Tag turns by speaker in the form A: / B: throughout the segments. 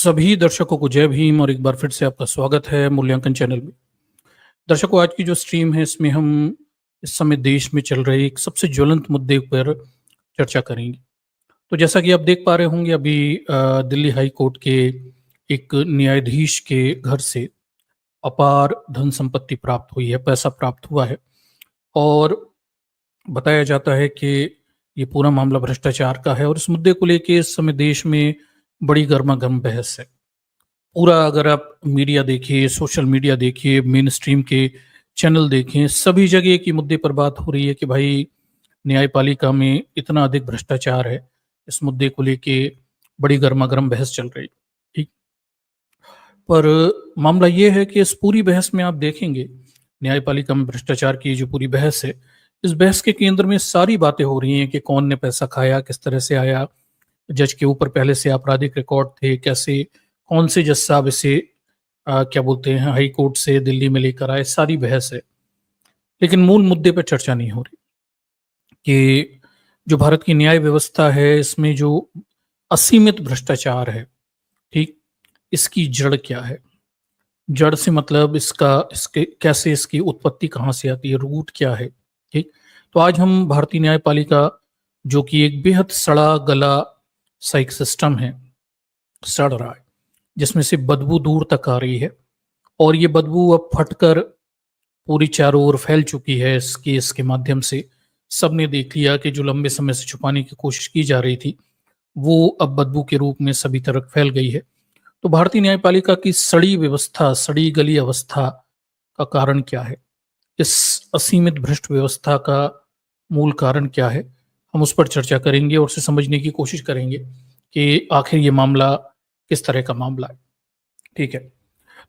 A: सभी दर्शकों को जय भीम और एक बार फिर से आपका स्वागत है मूल्यांकन चैनल में। दर्शकों, आज की जो स्ट्रीम है इसमें हम इस समय देश में चल रहे एक सबसे ज्वलंत मुद्दे पर चर्चा करेंगे। तो जैसा कि आप देख पा रहे होंगे, अभी दिल्ली हाई कोर्ट के एक न्यायाधीश के घर से अपार धन संपत्ति प्राप्त हुई है, पैसा प्राप्त हुआ है और बताया जाता है कि ये पूरा मामला भ्रष्टाचार का है और इस मुद्दे को लेके इस समय देश में बड़ी गर्मागर्म बहस है। पूरा अगर आप मीडिया देखिए, सोशल मीडिया देखिए, मेन स्ट्रीम के चैनल देखें, सभी जगह एक ही मुद्दे पर बात हो रही है कि भाई न्यायपालिका में इतना अधिक भ्रष्टाचार है। इस मुद्दे को लेके बड़ी गर्मागर्म बहस चल रही। ठीक, पर मामला ये है कि इस पूरी बहस में आप देखेंगे, न्यायपालिका में भ्रष्टाचार की जो पूरी बहस है, इस बहस के केंद्र में सारी बातें हो रही हैं कि कौन ने पैसा खाया, किस तरह से आया, जज के ऊपर पहले से आपराधिक रिकॉर्ड थे, कैसे कौन से जज साहब इसे क्या बोलते हैं हाई कोर्ट से दिल्ली में लेकर आए, सारी बहस है। लेकिन मूल मुद्दे पर चर्चा नहीं हो रही कि जो भारत की न्याय व्यवस्था है इसमें जो असीमित भ्रष्टाचार है, ठीक, इसकी जड़ क्या है। जड़ से मतलब इसके कैसे, इसकी उत्पत्ति कहाँ से आती है, रूट क्या है। ठीक, तो आज हम भारतीय न्यायपालिका, जो कि एक बेहद सड़ा गला सा एक सिस्टम है, सड़ रहा है, जिसमें से बदबू दूर तक आ रही है और ये बदबू अब फटकर पूरी चारों ओर फैल चुकी है। इस केस के माध्यम से सबने देख लिया कि जो लंबे समय से छुपाने की कोशिश की जा रही थी वो अब बदबू के रूप में सभी तरफ फैल गई है। तो भारतीय न्यायपालिका की सड़ी व्यवस्था, सड़ी गली अवस्था का कारण क्या है, इस असीमित भ्रष्ट व्यवस्था का मूल कारण क्या है, हम उस पर चर्चा करेंगे और उसे समझने की कोशिश करेंगे कि आखिर ये मामला किस तरह का मामला है। ठीक है,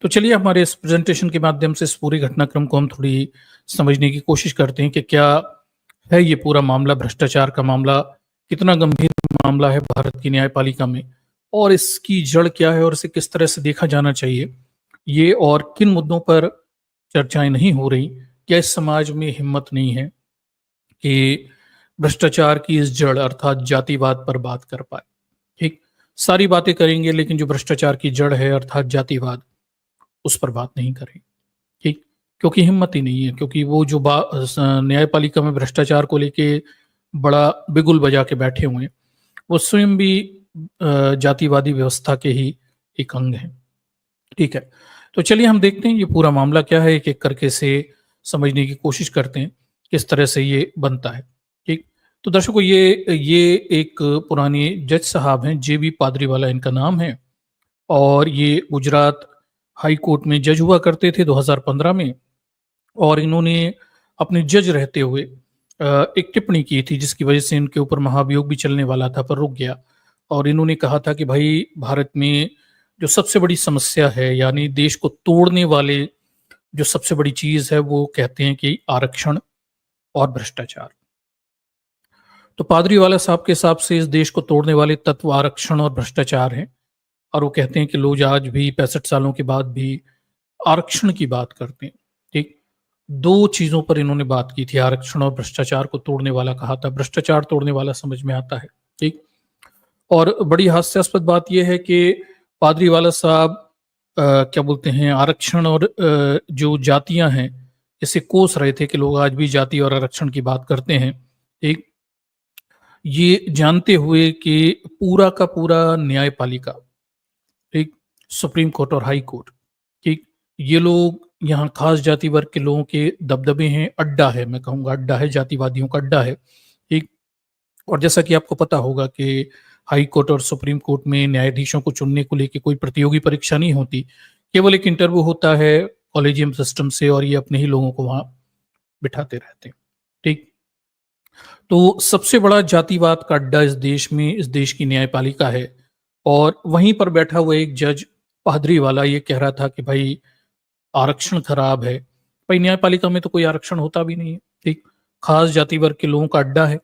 A: तो चलिए हमारे इस प्रेजेंटेशन के माध्यम से इस पूरे घटनाक्रम को हम थोड़ी समझने की कोशिश करते हैं कि क्या है ये पूरा मामला, भ्रष्टाचार का मामला कितना गंभीर मामला है भारत की न्यायपालिका में और इसकी जड़ क्या है और इसे किस तरह से देखा जाना चाहिए, ये और किन मुद्दों पर चर्चाएं नहीं हो रही। क्या इस समाज में हिम्मत नहीं है कि भ्रष्टाचार की इस जड़ अर्थात जातिवाद पर बात कर पाए। ठीक, सारी बातें करेंगे लेकिन जो भ्रष्टाचार की जड़ है अर्थात जातिवाद, उस पर बात नहीं करें। ठीक, क्योंकि हिम्मत ही नहीं है, क्योंकि वो जो न्यायपालिका में भ्रष्टाचार को लेके बड़ा बिगुल बजा के बैठे हुए हैं, वो स्वयं भी जातिवादी व्यवस्था के ही एक अंग है। ठीक है, तो चलिए हम देखते हैं ये पूरा मामला क्या है, एक एक करके से समझने की कोशिश करते हैं किस तरह से ये बनता है। ठीक, तो दर्शकों, ये एक पुराने जज साहब हैं, JB पादरीवाला इनका नाम है और ये गुजरात हाई कोर्ट में जज हुआ करते थे 2015 में। और इन्होंने अपने जज रहते हुए एक टिप्पणी की थी जिसकी वजह से इनके ऊपर महाभियोग भी चलने वाला था पर रुक गया। और इन्होंने कहा था कि भाई भारत में जो सबसे बड़ी समस्या है, यानी देश को तोड़ने वाले जो सबसे बड़ी चीज है, वो कहते हैं कि आरक्षण और भ्रष्टाचार। तो पादरीवाला साहब के हिसाब से इस देश को तोड़ने वाले तत्व आरक्षण और भ्रष्टाचार हैं और वो कहते हैं कि लोग आज भी 65 सालों के बाद भी आरक्षण की बात करते हैं। ठीक, दो चीजों पर इन्होंने बात की थी, आरक्षण और भ्रष्टाचार को तोड़ने वाला कहा था, भ्रष्टाचार तोड़ने वाला समझ में आता है। ठीक, और बड़ी हास्यास्पद बात यह है कि पादरीवाला साहब क्या बोलते हैं, आरक्षण और जो जातियां हैं इसे कोस रहे थे कि लोग आज भी जाति और आरक्षण की बात करते हैं। एक ये जानते हुए कि पूरा का पूरा न्यायपालिका, ठीक, सुप्रीम कोर्ट और हाई कोर्ट, ठीक, ये लोग यहाँ खास जाति वर्ग के लोगों के दबदबे हैं, अड्डा है, मैं कहूँगा अड्डा है, जातिवादियों का अड्डा है। ठीक, और जैसा कि आपको पता होगा कि हाई कोर्ट और सुप्रीम कोर्ट में न्यायाधीशों को चुनने को लेकर कोई प्रतियोगी परीक्षा नहीं होती, केवल एक इंटरव्यू होता है कॉलेजियम सिस्टम से और ये अपने ही लोगों को वहां बिठाते रहते हैं। ठीक, तो सबसे बड़ा जातिवाद का अड्डा इस देश में, इस देश की न्यायपालिका है और वहीं पर बैठा हुआ एक जज पादरी वाला ये कह रहा था कि भाई आरक्षण खराब है। भाई न्यायपालिका में तो कोई आरक्षण होता भी नहीं है। ठीक, खास जाति वर्ग के लोगों का अड्डा है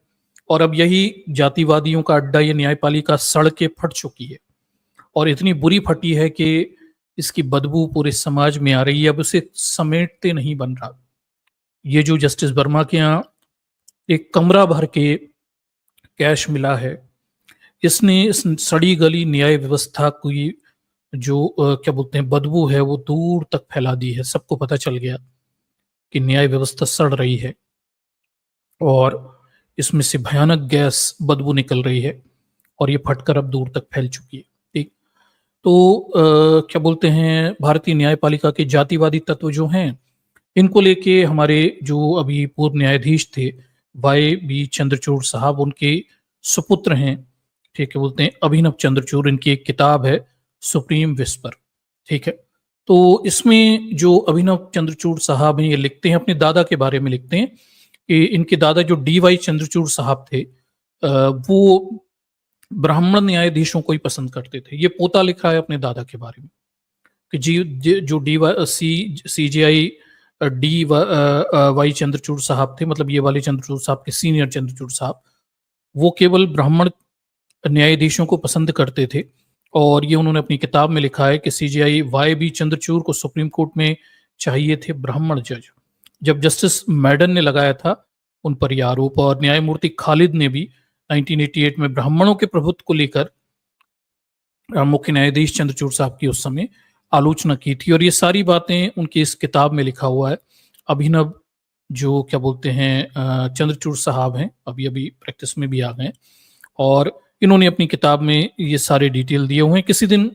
A: और अब यही जातिवादियों का अड्डा ये न्यायपालिका सड़ के फट चुकी है और इतनी बुरी फटी है कि इसकी बदबू पूरे समाज में आ रही है। अब उसे समेटते नहीं बन रहा। ये जो जस्टिस वर्मा के यहाँ एक कमरा भर के कैश मिला है, इसने इस सड़ी गली न्याय व्यवस्था की जो क्या बोलते हैं बदबू है वो दूर तक फैला दी है। सबको पता चल गया कि न्याय व्यवस्था सड़ रही है और इसमें से भयानक गैस बदबू निकल रही है और ये फटकर अब दूर तक फैल चुकी है। ठीक। तो क्या बोलते हैं भारतीय न्यायपालिका के जातिवादी तत्व जो हैं इनको लेके हमारे जो अभी पूर्व न्यायाधीश थे वाई बी चंद्रचूड़ साहब, उनके सुपुत्र हैं, ठीक है, बोलते हैं अभिनव चंद्रचूड़, इनकी एक किताब है सुप्रीम विस्पर। ठीक है। तो इसमें जो अभिनव चंद्रचूड़ साहब हैं ये लिखते हैं अपने दादा के बारे में, लिखते हैं कि इनके दादा जो डी वाई चंद्रचूड़ साहब थे वो ब्राह्मण न्यायाधीशों को ही पसंद करते थे। ये पोता लिखा है अपने दादा के बारे में कि जो D Y C J I D Y Chandrachud साहब थे, मतलब ये वाले चंद्रचूड़ साहब के सीनियर चंद्रचूड़ साहब, वो केवल ब्राह्मण न्यायाधीशों को पसंद करते थे। और ये उन्होंने अपनी किताब में लिखा है कि सीजीआई वाई बी चंद्रचूड़ को सुप्रीम कोर्ट में चाहिए थे ब्राह्मण जज। जब जस्टिस मैडन ने लगाया था उन पर यह आरोप, और न्यायमूर्ति खालिद ने भी 1988 में ब्राह्मणों के प्रभुत्व को लेकर मुख्य न्यायाधीश चंद्रचूड़ साहब की उस समय आलोचना की थी। और ये सारी बातें उनकी इस किताब में लिखा हुआ है। अभिनव जो क्या बोलते हैं चंद्रचूड़ साहब हैं, अभी अभी प्रैक्टिस में भी आ गए, और इन्होंने अपनी किताब में ये सारे डिटेल दिए हुए हैं। किसी दिन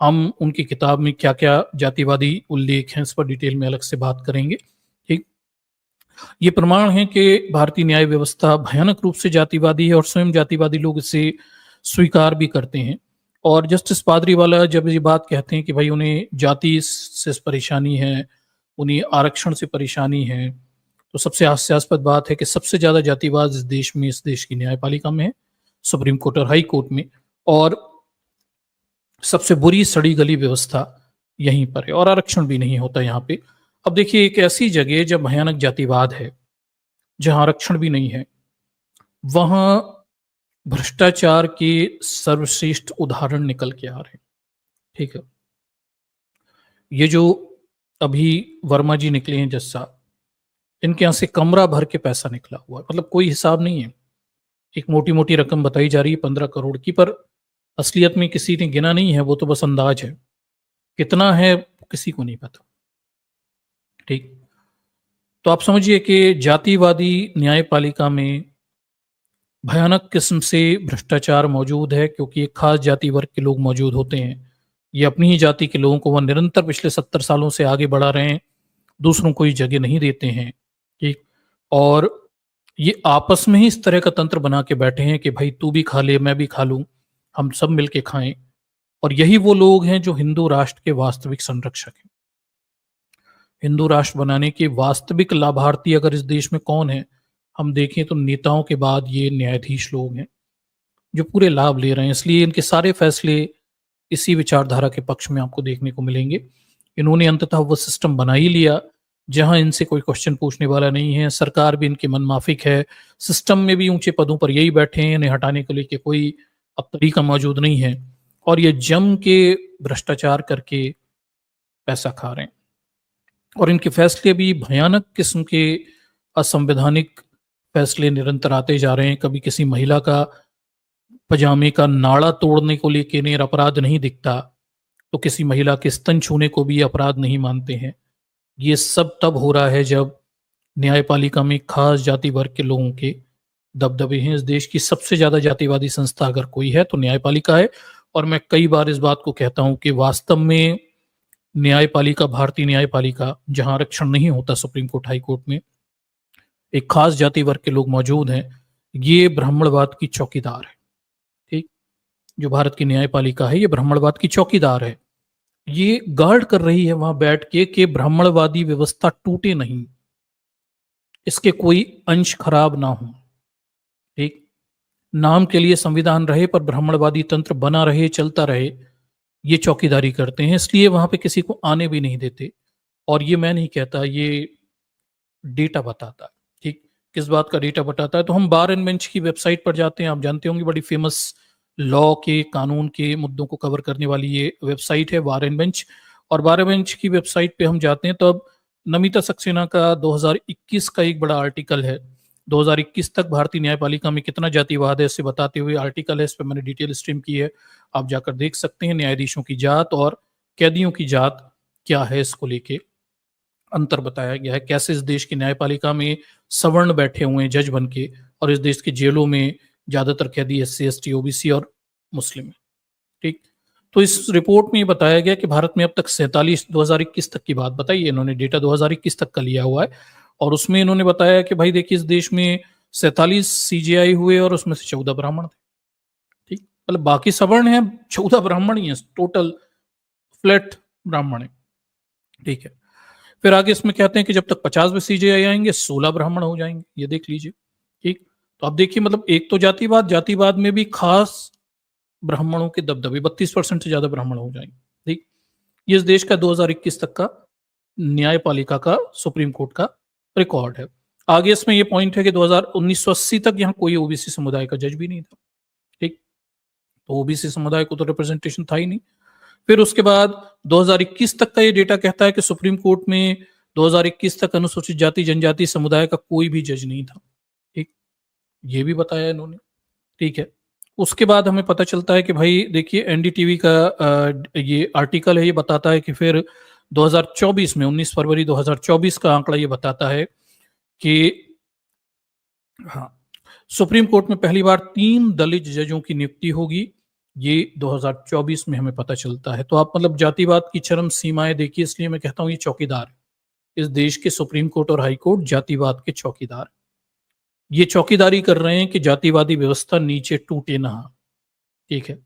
A: हम उनकी किताब में क्या क्या जातिवादी उल्लेख हैं इस पर डिटेल में अलग से बात करेंगे। ठीक। ये प्रमाण है कि भारतीय न्याय व्यवस्था भयानक रूप से जातिवादी है और स्वयं जातिवादी लोग इसे स्वीकार भी करते हैं। और जस्टिस पादरीवाला जब ये बात कहते हैं कि भाई उन्हें जाति से परेशानी है, उन्हें आरक्षण से परेशानी है, तो सबसे हास्यास्पद बात है कि सबसे ज्यादा जातिवाद इस देश में, इस देश की न्यायपालिका में है, सुप्रीम कोर्ट और हाई कोर्ट में, और सबसे बुरी सड़ी गली व्यवस्था यहीं पर है, और आरक्षण भी नहीं होता यहाँ पे। अब देखिए, एक ऐसी जगह जब भयानक जातिवाद है, जहां आरक्षण भी नहीं है, वहां भ्रष्टाचार के सर्वश्रेष्ठ उदाहरण निकल के आ रहे हैं। ठीक है। ये जो अभी वर्मा जी निकले हैं जज साहब, इनके यहां से कमरा भर के पैसा निकला हुआ है, मतलब कोई हिसाब नहीं है। एक मोटी मोटी रकम बताई जा रही है 15 करोड़ की, पर असलियत में किसी ने गिना नहीं है, वो तो बस अंदाज है। कितना है किसी को नहीं पता। ठीक। तो आप समझिए कि जातिवादी न्यायपालिका में भयानक किस्म से भ्रष्टाचार मौजूद है, क्योंकि एक खास जाति वर्ग के लोग मौजूद होते हैं। ये अपनी ही जाति के लोगों को वह निरंतर पिछले 70 सालों से आगे बढ़ा रहे हैं, दूसरों को ये जगह नहीं देते हैं। ठीक। और ये आपस में ही इस तरह का तंत्र बना के बैठे हैं कि भाई तू भी खा ले, मैं भी खा लूं, हम सब मिलके खाएं। और यही वो लोग हैं जो हिंदू राष्ट्र के वास्तविक संरक्षक हैं। हिंदू राष्ट्र बनाने के वास्तविक लाभार्थी अगर इस देश में कौन है, हम देखें तो नेताओं के बाद ये न्यायाधीश लोग हैं जो पूरे लाभ ले रहे हैं। इसलिए इनके सारे फैसले इसी विचारधारा के पक्ष में आपको देखने को मिलेंगे। इन्होंने अंततः वो सिस्टम बना ही लिया जहां इनसे कोई क्वेश्चन पूछने वाला नहीं है। सरकार भी इनकी मनमाफिक है, सिस्टम में भी ऊंचे पदों पर यही बैठे हैं, इन्हें हटाने के लिए कोई अब तरीका मौजूद नहीं है, और ये जम के भ्रष्टाचार करके पैसा खा रहे हैं। और इनके फैसले भी भयानक किस्म के असंवैधानिक फैसले निरंतर आते जा रहे हैं। कभी किसी महिला का पजामे का नाड़ा तोड़ने को लेकर इन्हें अपराध नहीं दिखता, तो किसी महिला के स्तन छूने को भी अपराध नहीं मानते हैं। ये सब तब हो रहा है जब न्यायपालिका में खास जाति वर्ग के लोगों के दबदबे हैं। इस देश की सबसे ज्यादा जातिवादी संस्था अगर कोई है तो न्यायपालिका है। और मैं कई बार इस बात को कहता हूं कि वास्तव में न्यायपालिका, भारतीय न्यायपालिका, जहां आरक्षण नहीं होता सुप्रीम कोर्ट, हाई कोर्ट में एक खास जाति वर्ग के लोग मौजूद हैं, ये ब्राह्मणवाद की चौकीदार है। ठीक। जो भारत की न्यायपालिका है ये ब्राह्मणवाद की चौकीदार है। ये गार्ड कर रही है वहां बैठ के कि ब्राह्मणवादी व्यवस्था टूटे नहीं, इसके कोई अंश खराब ना हो। ठीक। नाम के लिए संविधान रहे पर ब्राह्मणवादी तंत्र बना रहे, चलता रहे, ये चौकीदारी करते हैं। इसलिए वहां पे किसी को आने भी नहीं देते। और ये मैं नहीं कहता, ये डेटा बताता है। ठीक। किस बात का डेटा बताता है? तो हम बार एंड बेंच की वेबसाइट पर जाते हैं, आप जानते होंगे, बड़ी फेमस लॉ के, कानून के मुद्दों को कवर करने वाली ये वेबसाइट है बार एंड बेंच। और बार एंड बेंच की वेबसाइट पे हम जाते हैं तो अब नमिता सक्सेना का 2021 का एक बड़ा आर्टिकल है, 2021 तक भारतीय न्यायपालिका में कितना जातिवाद है, इसे बताते हुए आर्टिकल है, इस पर मैंने डिटेल स्ट्रीम की है, आप जाकर देख सकते हैं। न्यायाधीशों की जात और कैदियों की जात क्या है, इसको लेके अंतर बताया गया है। कैसे इस देश की न्यायपालिका में सवर्ण बैठे हुए हैं जज बन के, और इस देश की जेलों में ज्यादातर कैदी SC ST OBC और मुस्लिम है। ठीक, तो इस रिपोर्ट में ये बताया गया कि भारत में अब तक 47, 2021 तक की बात बताई है इन्होंने, डेटा 2021 तक का लिया हुआ है, और उसमें इन्होंने बताया कि भाई देखिए, इस देश में 47 CJI हुए और उसमें से 14 ब्राह्मण थे। ठीक, मतलब बाकी सवर्ण हैं, 14 ब्राह्मण ही हैं, टोटल फ्लैट ब्राह्मण है। ठीक है, फिर आगे इसमें कहते हैं कि जब तक 50वें CJI आएंगे 16 ब्राह्मण हो जाएंगे, ये देख लीजिए। ठीक, तो अब देखिए, मतलब एक तो जातिवाद में भी खास ब्राह्मणों के दबदबे, 32% से ज्यादा ब्राह्मण हो जाएंगे। ठीक, ये इस देश का 2021 तक का न्यायपालिका का, सुप्रीम कोर्ट का रिकॉर्ड है। आगे इसमें ये पॉइंट है कि 1980 तक यहाँ कोई OBC समुदाय का जज भी नहीं था। ठीक, तो OBC समुदाय को तो रिप्रेजेंटेशन था ही नहीं। फिर उसके बाद 2021 तक का ये डेटा कहता है कि सुप्रीम कोर्ट में 2021 तक अनुसूचित जाति जनजाति समुदाय का कोई भी जज नहीं था। ठीक, ये भी बताया इन्होंने। ठीक है, उसके बाद हमें पता चलता है कि भाई देखिए, NDTV का ये आर्टिकल है, ये बताता है कि फिर 2024 में 19 फरवरी 2024 का आंकड़ा ये बताता है कि हाँ, सुप्रीम कोर्ट में पहली बार 3 दलित जजों की नियुक्ति होगी, ये 2024 में हमें पता चलता है। तो आप मतलब जातिवाद की चरम सीमाएं देखिए, इसलिए मैं कहता हूं ये चौकीदार है। इस देश के सुप्रीम कोर्ट और हाई कोर्ट जातिवाद के चौकीदार, ये चौकीदारी कर रहे हैं कि जातिवादी व्यवस्था नीचे टूटे ना। ठीक है,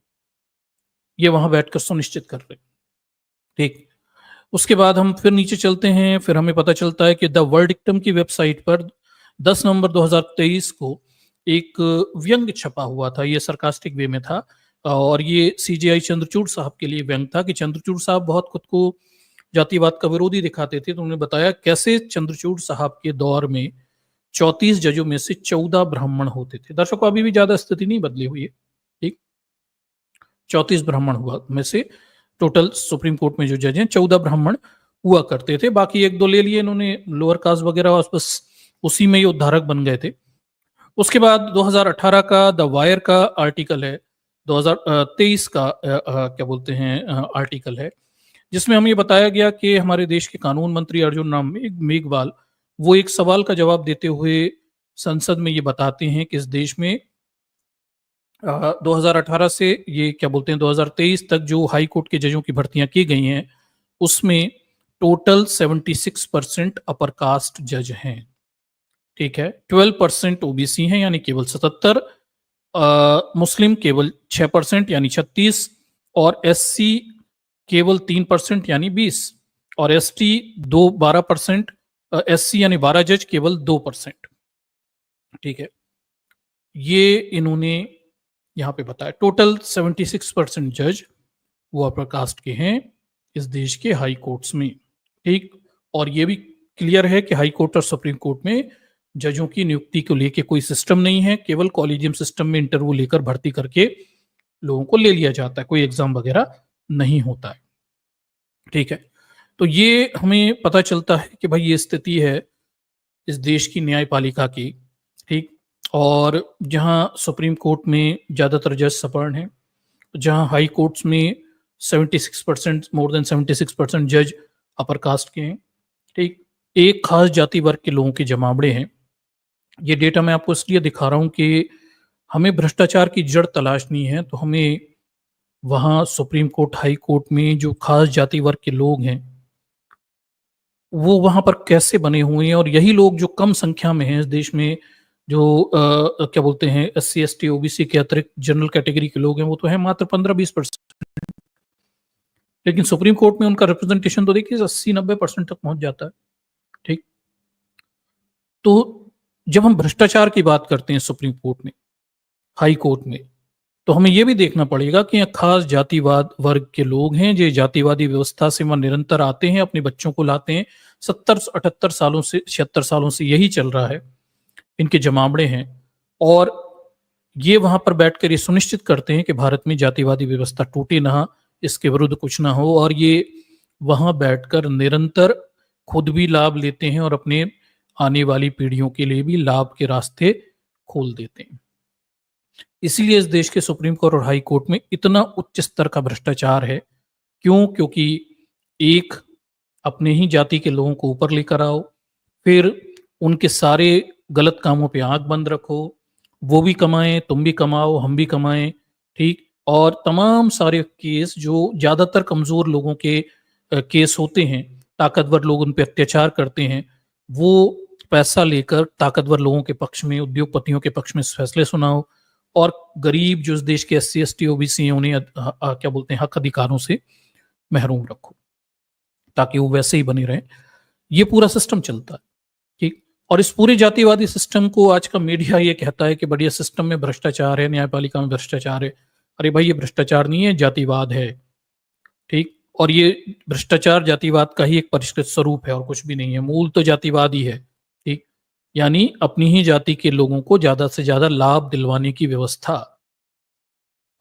A: ये वहां बैठकर सुनिश्चित कर रहे हैं। ठीक, उसके बाद हम फिर नीचे चलते हैं, फिर हमें पता चलता है कि द वर्डिक्टम की वेबसाइट पर 10 नवंबर 2023 को एक व्यंग छपा हुआ था, ये सरकास्टिक वे में था, और ये CJI चंद्रचूड़ साहब के लिए व्यंग था कि चंद्रचूड़ साहब बहुत खुद को जातिवाद का विरोधी दिखाते थे। तो उन्होंने बताया कैसे चंद्रचूड़ साहब के दौर में 34 जजों में से 14 ब्राह्मण होते थे। दर्शकों, अभी भी ज्यादा स्थिति नहीं बदली हुई है। ठीक, 34 ब्राह्मण हुआ में से टोटल सुप्रीम कोर्ट में जो जज हैं 14 ब्राह्मण हुआ करते थे, बाकी 1-2 ले लिए इन्होंने लोअर कास्ट वगैरह, बस उसी में ये उद्धारक बन गए थे। उसके बाद 2018 का द वायर का आर्टिकल है, 2023 का क्या बोलते हैं आर्टिकल है, जिसमें हमें ये बताया गया कि हमारे देश के कानून मंत्री अर्जुन राम मेघवाल, वो एक सवाल का जवाब देते हुए संसद में ये बताते हैं कि इस देश में 2018 से ये क्या बोलते हैं 2023 तक जो हाई कोर्ट के जजों की भर्तियां की गई हैं, उसमें टोटल 76% अपर कास्ट जज हैं। ठीक है, 12% OBC हैं यानी केवल 77, मुस्लिम केवल 6% यानी 36, और SC केवल 3% यानी 20, और ST 12%, SC यानी 12 जज केवल 2%। ठीक है, ये इन्होंने यहाँ पे बताया। टोटल 76% जज वो अपर कास्ट के हैं इस देश के हाई कोर्ट्स में। ठीक, और ये भी क्लियर है कि हाई कोर्ट और सुप्रीम कोर्ट में जजों की नियुक्ति को लेके कोई सिस्टम नहीं है, केवल कॉलेजियम सिस्टम में इंटरव्यू लेकर भर्ती करके लोगों को ले लिया जाता है, कोई एग्जाम वगैरह नहीं होता है। ठीक है, तो ये हमें पता चलता है कि भाई ये स्थिति है इस देश की न्यायपालिका की। ठीक, और जहां सुप्रीम कोर्ट में ज्यादातर जज सवर्ण हैं, जहां हाई कोर्ट्स में 76%, मोर देन 76% जज अपर कास्ट के हैं। ठीक, एक खास जाति वर्ग के लोगों के जमावड़े हैं। ये डेटा मैं आपको इसलिए दिखा रहा हूं कि हमें भ्रष्टाचार की जड़ तलाशनी है, तो हमें वहां सुप्रीम कोर्ट हाई कोर्ट में जो खास जाति वर्ग के लोग हैं वो वहां पर कैसे बने हुए हैं, और यही लोग जो कम संख्या में हैं इस देश में, जो क्या बोलते हैं SC ST OBC के अतिरिक्त जनरल कैटेगरी के लोग हैं, वो तो है मात्र 15-20%, लेकिन सुप्रीम कोर्ट में उनका रिप्रेजेंटेशन तो देखिए 80-90% तक पहुंच जाता है। ठीक, तो जब हम भ्रष्टाचार की बात करते हैं सुप्रीम कोर्ट में, हाई कोर्ट में, तो हमें यह भी देखना पड़ेगा कि खास जातिवाद वर्ग के लोग हैं जो जातिवादी व्यवस्था से वहां निरंतर आते हैं, अपने बच्चों को लाते हैं। 70-78 सालों से 76 सालों से यही चल रहा है, इनके जमावड़े हैं, और ये वहां पर बैठकर ये सुनिश्चित करते हैं कि भारत में जातिवादी व्यवस्था टूटे ना, इसके विरुद्ध कुछ ना हो, और ये वहां बैठकर निरंतर खुद भी लाभ लेते हैं और अपने आने वाली पीढ़ियों के लिए भी लाभ के रास्ते खोल देते हैं। इसीलिए इस देश के सुप्रीम कोर्ट और हाई कोर्ट में इतना उच्च स्तर का भ्रष्टाचार है। क्यों? क्योंकि एक, अपने ही जाति के लोगों को ऊपर लेकर आओ, फिर उनके सारे गलत कामों पे आँख बंद रखो, वो भी कमाएँ, तुम भी कमाओ, हम भी कमाएँ, ठीक? और तमाम सारे केस जो ज़्यादातर कमज़ोर लोगों के केस होते हैं, ताकतवर लोग उन पे अत्याचार करते हैं, वो पैसा लेकर ताकतवर लोगों के पक्ष में, उद्योगपतियों के पक्ष में फैसले सुनाओ और गरीब जो इस देश के एससी, एसटी, ओबीसी हैं उन्हें क्या बोलते हैं, हक अधिकारों से महरूम रखो, ताकि वो वैसे ही बने रहें। ये पूरा सिस्टम चलता है, ठीक? और इस पूरे जातिवादी सिस्टम को आज का मीडिया ये कहता है कि बढ़िया सिस्टम में भ्रष्टाचार है, न्यायपालिका में भ्रष्टाचार है। अरे भाई, ये भ्रष्टाचार नहीं है, जातिवाद है, ठीक? और ये भ्रष्टाचार जातिवाद का ही एक परिष्कृत स्वरूप है और कुछ भी नहीं है। मूल तो जातिवाद ही है, ठीक? यानी अपनी ही जाति के लोगों को ज्यादा से ज्यादा लाभ दिलवाने की व्यवस्था।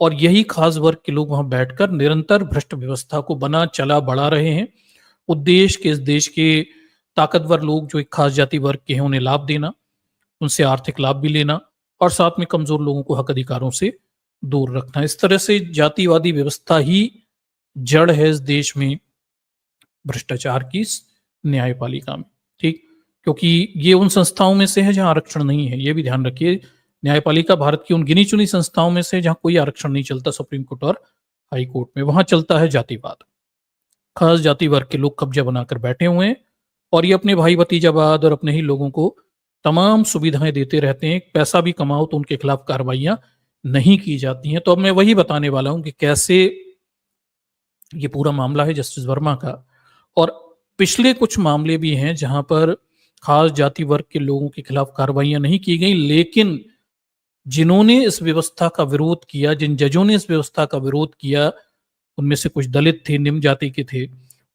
A: और यही खास वर्ग के लोग वहां बैठकर निरंतर भ्रष्ट व्यवस्था को बना चला बढ़ा रहे हैं। उद्देश्य के इस देश के ताकतवर लोग जो एक खास जाति वर्ग के हैं उन्हें लाभ देना, उनसे आर्थिक लाभ भी लेना और साथ में कमजोर लोगों को हक अधिकारों से दूर रखना। इस तरह से जातिवादी व्यवस्था ही जड़ है इस देश में भ्रष्टाचार की न्यायपालिका में, ठीक? क्योंकि ये उन संस्थाओं में से है जहां आरक्षण नहीं है, ये भी ध्यान रखिए। न्यायपालिका भारत की उन गिनी चुनी संस्थाओं में से जहां कोई आरक्षण नहीं चलता, सुप्रीम कोर्ट और हाई कोर्ट में। वहां चलता है जातिवाद, खास जाति वर्ग के लोग कब्जा बनाकर बैठे हुए हैं और ये अपने भाई भतीजावाद और अपने ही लोगों को तमाम सुविधाएं देते रहते हैं। पैसा भी कमाओ तो उनके खिलाफ कार्रवाइयां नहीं की जाती हैं। तो अब मैं वही बताने वाला हूं कि कैसे ये पूरा मामला है जस्टिस वर्मा का। और पिछले कुछ मामले भी हैं जहां पर खास जाति वर्ग के लोगों के खिलाफ कार्रवाइयां नहीं की गई, लेकिन जिन्होंने इस व्यवस्था का विरोध किया, जिन जजों ने इस व्यवस्था का विरोध किया, उनमें से कुछ दलित थे, निम्न जाति के थे,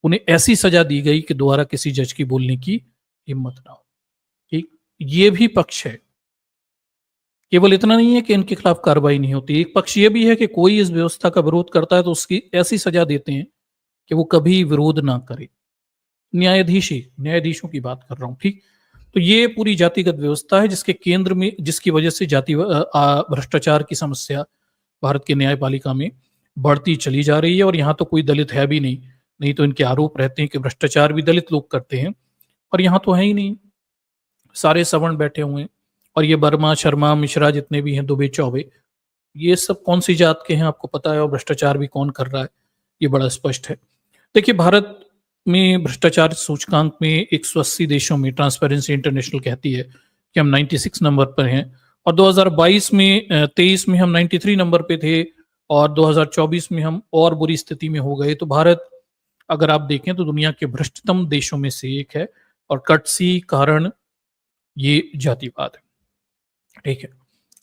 A: उन्हें ऐसी सजा दी गई कि दोबारा किसी जज की बोलने की हिम्मत ना हो, ठीक? ये भी पक्ष है। केवल इतना नहीं है कि इनके खिलाफ कार्रवाई नहीं होती, एक पक्ष ये भी है कि कोई इस व्यवस्था का विरोध करता है तो उसकी ऐसी सजा देते हैं कि वो कभी विरोध ना करे। न्यायाधीशों की बात कर रहा हूं, ठीक? तो ये पूरी जातिगत व्यवस्था है जिसके केंद्र में, जिसकी वजह से जाति भ्रष्टाचार की समस्या भारत के न्यायपालिका में बढ़ती चली जा रही है। और यहाँ तो कोई दलित है भी नहीं, नहीं तो इनके आरोप रहते हैं कि भ्रष्टाचार भी दलित लोग करते हैं, और यहाँ तो है ही नहीं, सारे सवर्ण बैठे हुए हैं। और ये वर्मा, शर्मा, मिश्रा जितने भी हैं, दुबे, चौबे, ये सब कौन सी जात के हैं आपको पता है, और भ्रष्टाचार भी कौन कर रहा है ये बड़ा स्पष्ट है। देखिए, भारत में भ्रष्टाचार सूचकांक में 180 देशों में ट्रांसपेरेंसी इंटरनेशनल कहती है कि हम 96 नंबर पर हैं, और 2022 में 23 में हम 93 नंबर पे थे, और 2024 में हम और बुरी स्थिति में हो गए। तो भारत, अगर आप देखें तो दुनिया के भ्रष्टतम देशों में से एक है, और कटसी कारण ये जातिवाद है, ठीक है?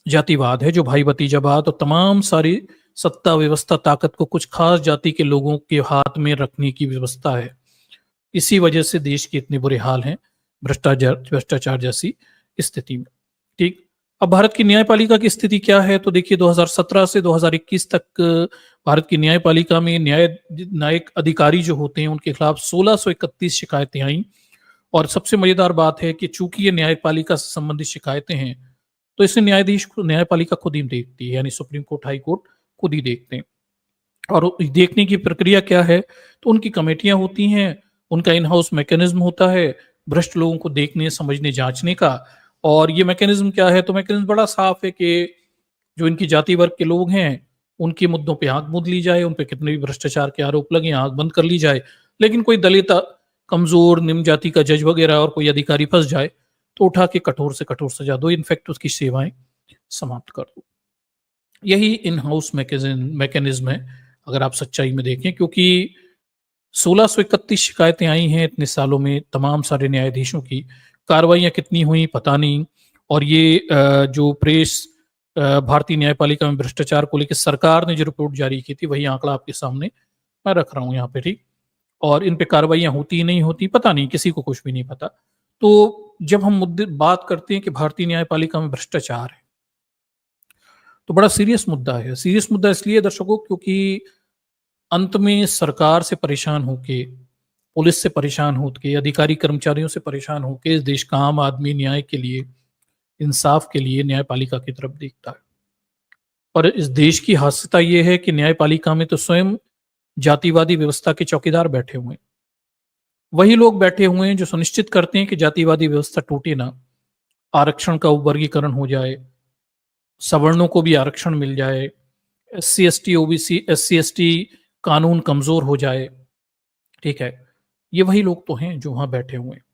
A: जातिवाद है जो भाई भतीजावाद और तमाम सारी सत्ता व्यवस्था, ताकत को कुछ खास जाति के लोगों के हाथ में रखने की व्यवस्था है। इसी वजह से देश के इतने बुरे हाल हैं भ्रष्टाचार जैसी स्थिति में, ठीक? अब भारत की न्यायपालिका की स्थिति क्या है? तो देखिए, 2017 से 2021 तक भारत की न्यायपालिका में न्यायिक अधिकारी जो होते हैं उनके खिलाफ 1631 शिकायतें आई। और सबसे मजेदार बात है कि चूंकि ये न्यायपालिका से संबंधित शिकायतें हैं, तो इसे न्यायपालिका खुद ही देखती है, यानी सुप्रीम कोर्ट, हाई कोर्ट खुद ही देखते हैं। और देखने की प्रक्रिया क्या है? तो उनकी कमेटियां होती हैं, उनका इन हाउस मैकेनिज्म होता है भ्रष्ट लोगों को देखने, समझने, जांचने का। और ये मैकेनिज्म क्या है? तो मैकेनिज्म बड़ा साफ है कि जो इनकी जाति वर्ग के लोग हैं उनके मुद्दों पे आंख मूंद ली जाए, उन पे कितने भी भ्रष्टाचार के आरोप लगे आंख बंद कर ली जाए। लेकिन कोई दलित, कमजोर, निम्न जाति का जज वगैरह और कोई अधिकारी फंस जाए तो उठा के कठोर से कठोर सजा दो, इनफैक्ट उसकी सेवाएं समाप्त कर दो। यही इन हाउस मैकेनिज्म है अगर आप सच्चाई में देखें। क्योंकि 1631 शिकायतें आई हैं इतने सालों में तमाम सारे न्यायाधीशों की, कार्रवाइयां कितनी हुई पता नहीं। और ये जो प्रेस, भारतीय न्यायपालिका में भ्रष्टाचार को लेकर सरकार ने जो रिपोर्ट जारी की थी, वही आंकड़ा आपके सामने मैं रख रहा हूं यहाँ पे, ठीक? और इन पे कार्रवाइयां होती नहीं होती पता नहीं, किसी को कुछ भी नहीं पता। तो जब हम मुद्दे बात करते हैं कि भारतीय न्यायपालिका में भ्रष्टाचार है, तो बड़ा सीरियस मुद्दा है। सीरियस मुद्दा इसलिए दर्शकों क्योंकि अंत में सरकार से परेशान होके पुलिस से परेशान होके, अधिकारी कर्मचारियों से परेशान होके इस देश का आम आदमी न्याय के लिए, इंसाफ के लिए न्यायपालिका की तरफ देखता है। पर इस देश की हास्यता ये है कि न्यायपालिका में तो स्वयं जातिवादी व्यवस्था के चौकीदार बैठे हुए हैं। वही लोग बैठे हुए हैं जो सुनिश्चित करते हैं कि जातिवादी व्यवस्था टूटे ना, आरक्षण का वर्गीकरण हो जाए, सवर्णों को भी आरक्षण मिल जाए, SC ST OBC SC ST कानून कमजोर हो जाए। ठीक है, ये वही लोग तो हैं जो वहां बैठे हुए हैं।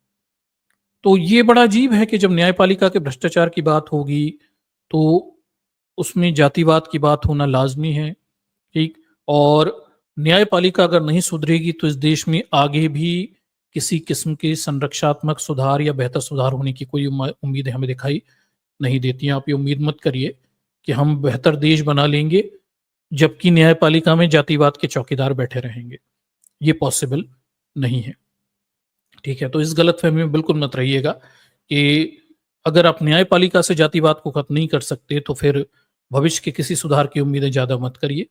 A: तो ये बड़ा अजीब है कि जब न्यायपालिका के भ्रष्टाचार की बात होगी तो उसमें जातिवाद की बात होना लाजमी है। ठीक, और न्यायपालिका अगर नहीं सुधरेगी तो इस देश में आगे भी किसी किस्म के संरक्षात्मक सुधार या बेहतर सुधार होने की कोई उम्मीद हमें दिखाई नहीं देती हैं। आप ये उम्मीद मत करिए कि हम बेहतर देश बना लेंगे जबकि न्यायपालिका में जातिवाद के चौकीदार बैठे रहेंगे। ये पॉसिबल नहीं है। ठीक है, तो इस गलतफहमी में बिल्कुल मत रहिएगा कि अगर आप न्यायपालिका से जातिवाद को खत्म नहीं कर सकते तो फिर भविष्य के किसी सुधार की उम्मीदें ज्यादा मत करिए।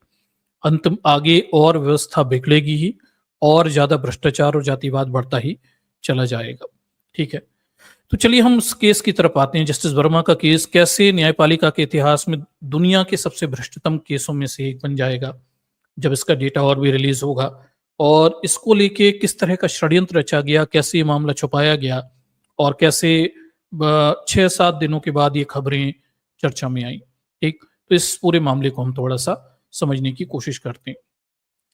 A: अंत आगे और व्यवस्था बिगड़ेगी ही और ज्यादा भ्रष्टाचार और जातिवाद बढ़ता ही चला जाएगा। ठीक है, तो चलिए हम उस केस की तरफ आते हैं। जस्टिस वर्मा का केस कैसे न्यायपालिका के इतिहास में दुनिया के सबसे भ्रष्टतम केसों में से एक बन जाएगा जब इसका डेटा और भी रिलीज होगा, और इसको लेके किस तरह का षड्यंत्र रचा गया, कैसे ये मामला छुपाया गया और कैसे 6-7 दिनों के बाद ये खबरें चर्चा में आई। ठीक, तो इस पूरे मामले को हम थोड़ा सा समझने की कोशिश करते हैं।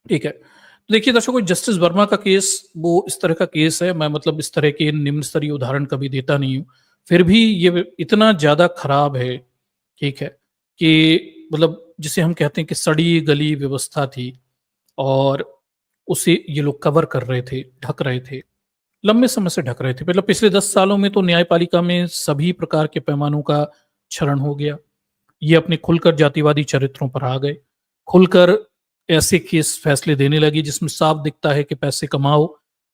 A: ठीक है, तो देखिए दर्शकों, जस्टिस वर्मा का केस वो इस तरह का केस है, मैं मतलब इस तरह के निम्न स्तरीय उदाहरण कभी देता नहीं हूँ, फिर भी ये इतना ज्यादा खराब है, ठीक है, कि मतलब जिसे हम कहते हैं कि सड़ी गली व्यवस्था थी और उसे ये लोग कवर कर रहे थे, ढक रहे थे, लंबे समय से ढक रहे थे। मतलब पिछले 10 सालों में तो न्यायपालिका में सभी प्रकार के पैमानों का क्षरण हो गया। ये अपने खुलकर जातिवादी चरित्रों पर आ गए, खुलकर ऐसे केस फैसले देने लगी जिसमें साफ दिखता है कि पैसे कमाओ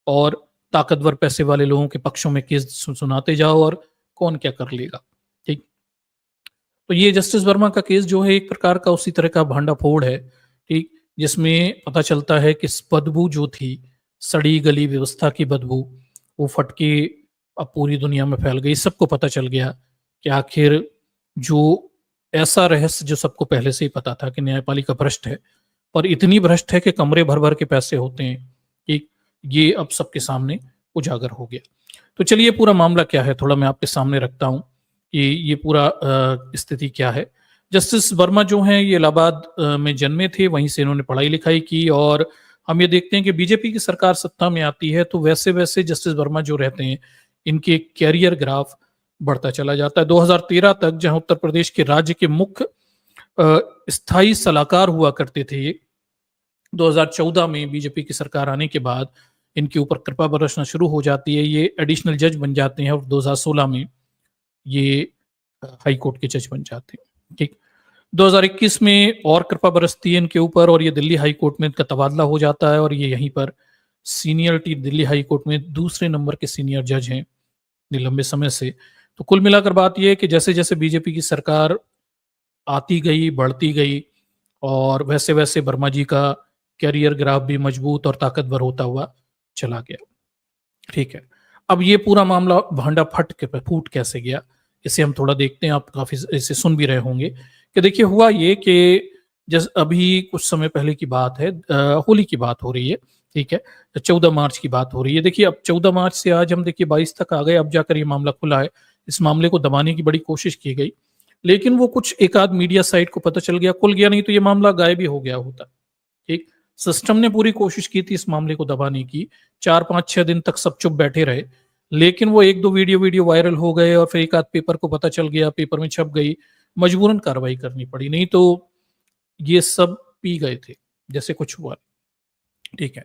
A: और ताकतवर पैसे वाले लोगों के पक्षों में केस सुनाते जाओ और कौन क्या कर लेगा। ठीक, तो ये जस्टिस वर्मा का केस जो है एक प्रकार का उसी तरह का भांडाफोड़ है। ठीक, जिसमें पता चलता है कि बदबू जो थी, सड़ी गली व्यवस्था की बदबू, वो फटके अब पूरी दुनिया में फैल गई। सबको पता चल गया कि आखिर जो ऐसा रहस्य जो सबको पहले से ही पता था कि न्यायपालिका भ्रष्ट है, और इतनी भ्रष्ट है कि कमरे भर भर के पैसे होते हैं, कि ये अब सबके सामने उजागर हो गया। तो चलिए पूरा मामला क्या है थोड़ा मैं आपके सामने रखता हूँ कि ये पूरा स्थिति क्या है। जस्टिस वर्मा जो हैं ये इलाहाबाद में जन्मे थे, वहीं से इन्होंने पढ़ाई लिखाई की, और हम ये देखते हैं कि बीजेपी की सरकार सत्ता में आती है तो वैसे वैसे जस्टिस वर्मा जो रहते हैं इनके कैरियर ग्राफ बढ़ता चला जाता है। 2013 तक जहां उत्तर प्रदेश के राज्य के मुख्य स्थायी सलाहकार हुआ करते थे ये, 2014 में बीजेपी की सरकार आने के बाद इनके ऊपर कृपा बरसना शुरू हो जाती है, ये एडिशनल जज बन जाते हैं और 2016 में ये हाई कोर्ट के जज बन जाते हैं। ठीक, 2021 में और कृपा बरसती है इनके ऊपर और ये दिल्ली हाई कोर्ट में इनका तबादला हो जाता है और ये यहीं पर सीनियरिटी दिल्ली हाई कोर्ट में दूसरे नंबर के सीनियर जज हैं लंबे समय से। तो कुल मिलाकर बात यह है कि जैसे जैसे बीजेपी की सरकार आती गई, बढ़ती गई, और वैसे वैसे वर्मा जी का कैरियर ग्राफ भी मजबूत और ताकतवर होता हुआ चला गया। ठीक है, अब ये पूरा मामला भांडा फूट कैसे गया, इसे हम थोड़ा देखते हैं। आप काफी इसे सुन भी रहे होंगे कि देखिए हुआ ये कि जैसे अभी कुछ समय पहले की बात है, होली की बात हो रही है। ठीक है, 14 मार्च की बात हो रही है। देखिए अब 14 मार्च से आज हम देखिए 22 तक आ गए, अब जाकर ये मामला खुला है। इस मामले को दबाने की बड़ी कोशिश की गई, लेकिन वो कुछ एक आध मीडिया साइट को पता चल गया, खुल गया, नहीं तो ये मामला गायब ही हो गया होता। ठीक, सिस्टम ने पूरी कोशिश की थी इस मामले को दबाने की, 4-5-6 दिन तक सब चुप बैठे रहे, लेकिन वो एक दो वीडियो वायरल हो गए और फिर एक आध पेपर को पता चल गया, पेपर में छप गई, मजबूरन कार्रवाई करनी पड़ी, नहीं तो ये सब पी गए थे जैसे कुछ हुआ। ठीक है,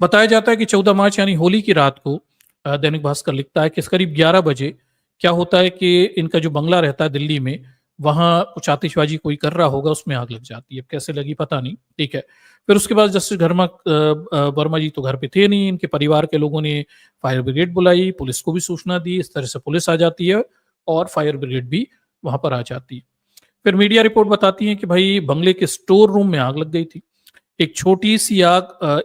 A: बताया जाता है कि 14 मार्च यानी होली की रात को दैनिक भास्कर लिखता है कि करीब 11 बजे क्या होता है कि इनका जो बंगला रहता है दिल्ली में, वहां कुछ आतिशबाजी कोई कर रहा होगा, उसमें आग लग जाती है। कैसे लगी पता नहीं। ठीक है, फिर उसके बाद जस्टिस वर्मा जी तो घर पे थे नहीं, इनके परिवार के लोगों ने फायर ब्रिगेड बुलाई, पुलिस को भी सूचना दी, इस तरह से पुलिस आ जाती है और फायर ब्रिगेड भी वहां पर आ जाती है। फिर मीडिया रिपोर्ट बताती है कि भाई बंगले के स्टोर रूम में आग लग गई थी। एक छोटी सी आग,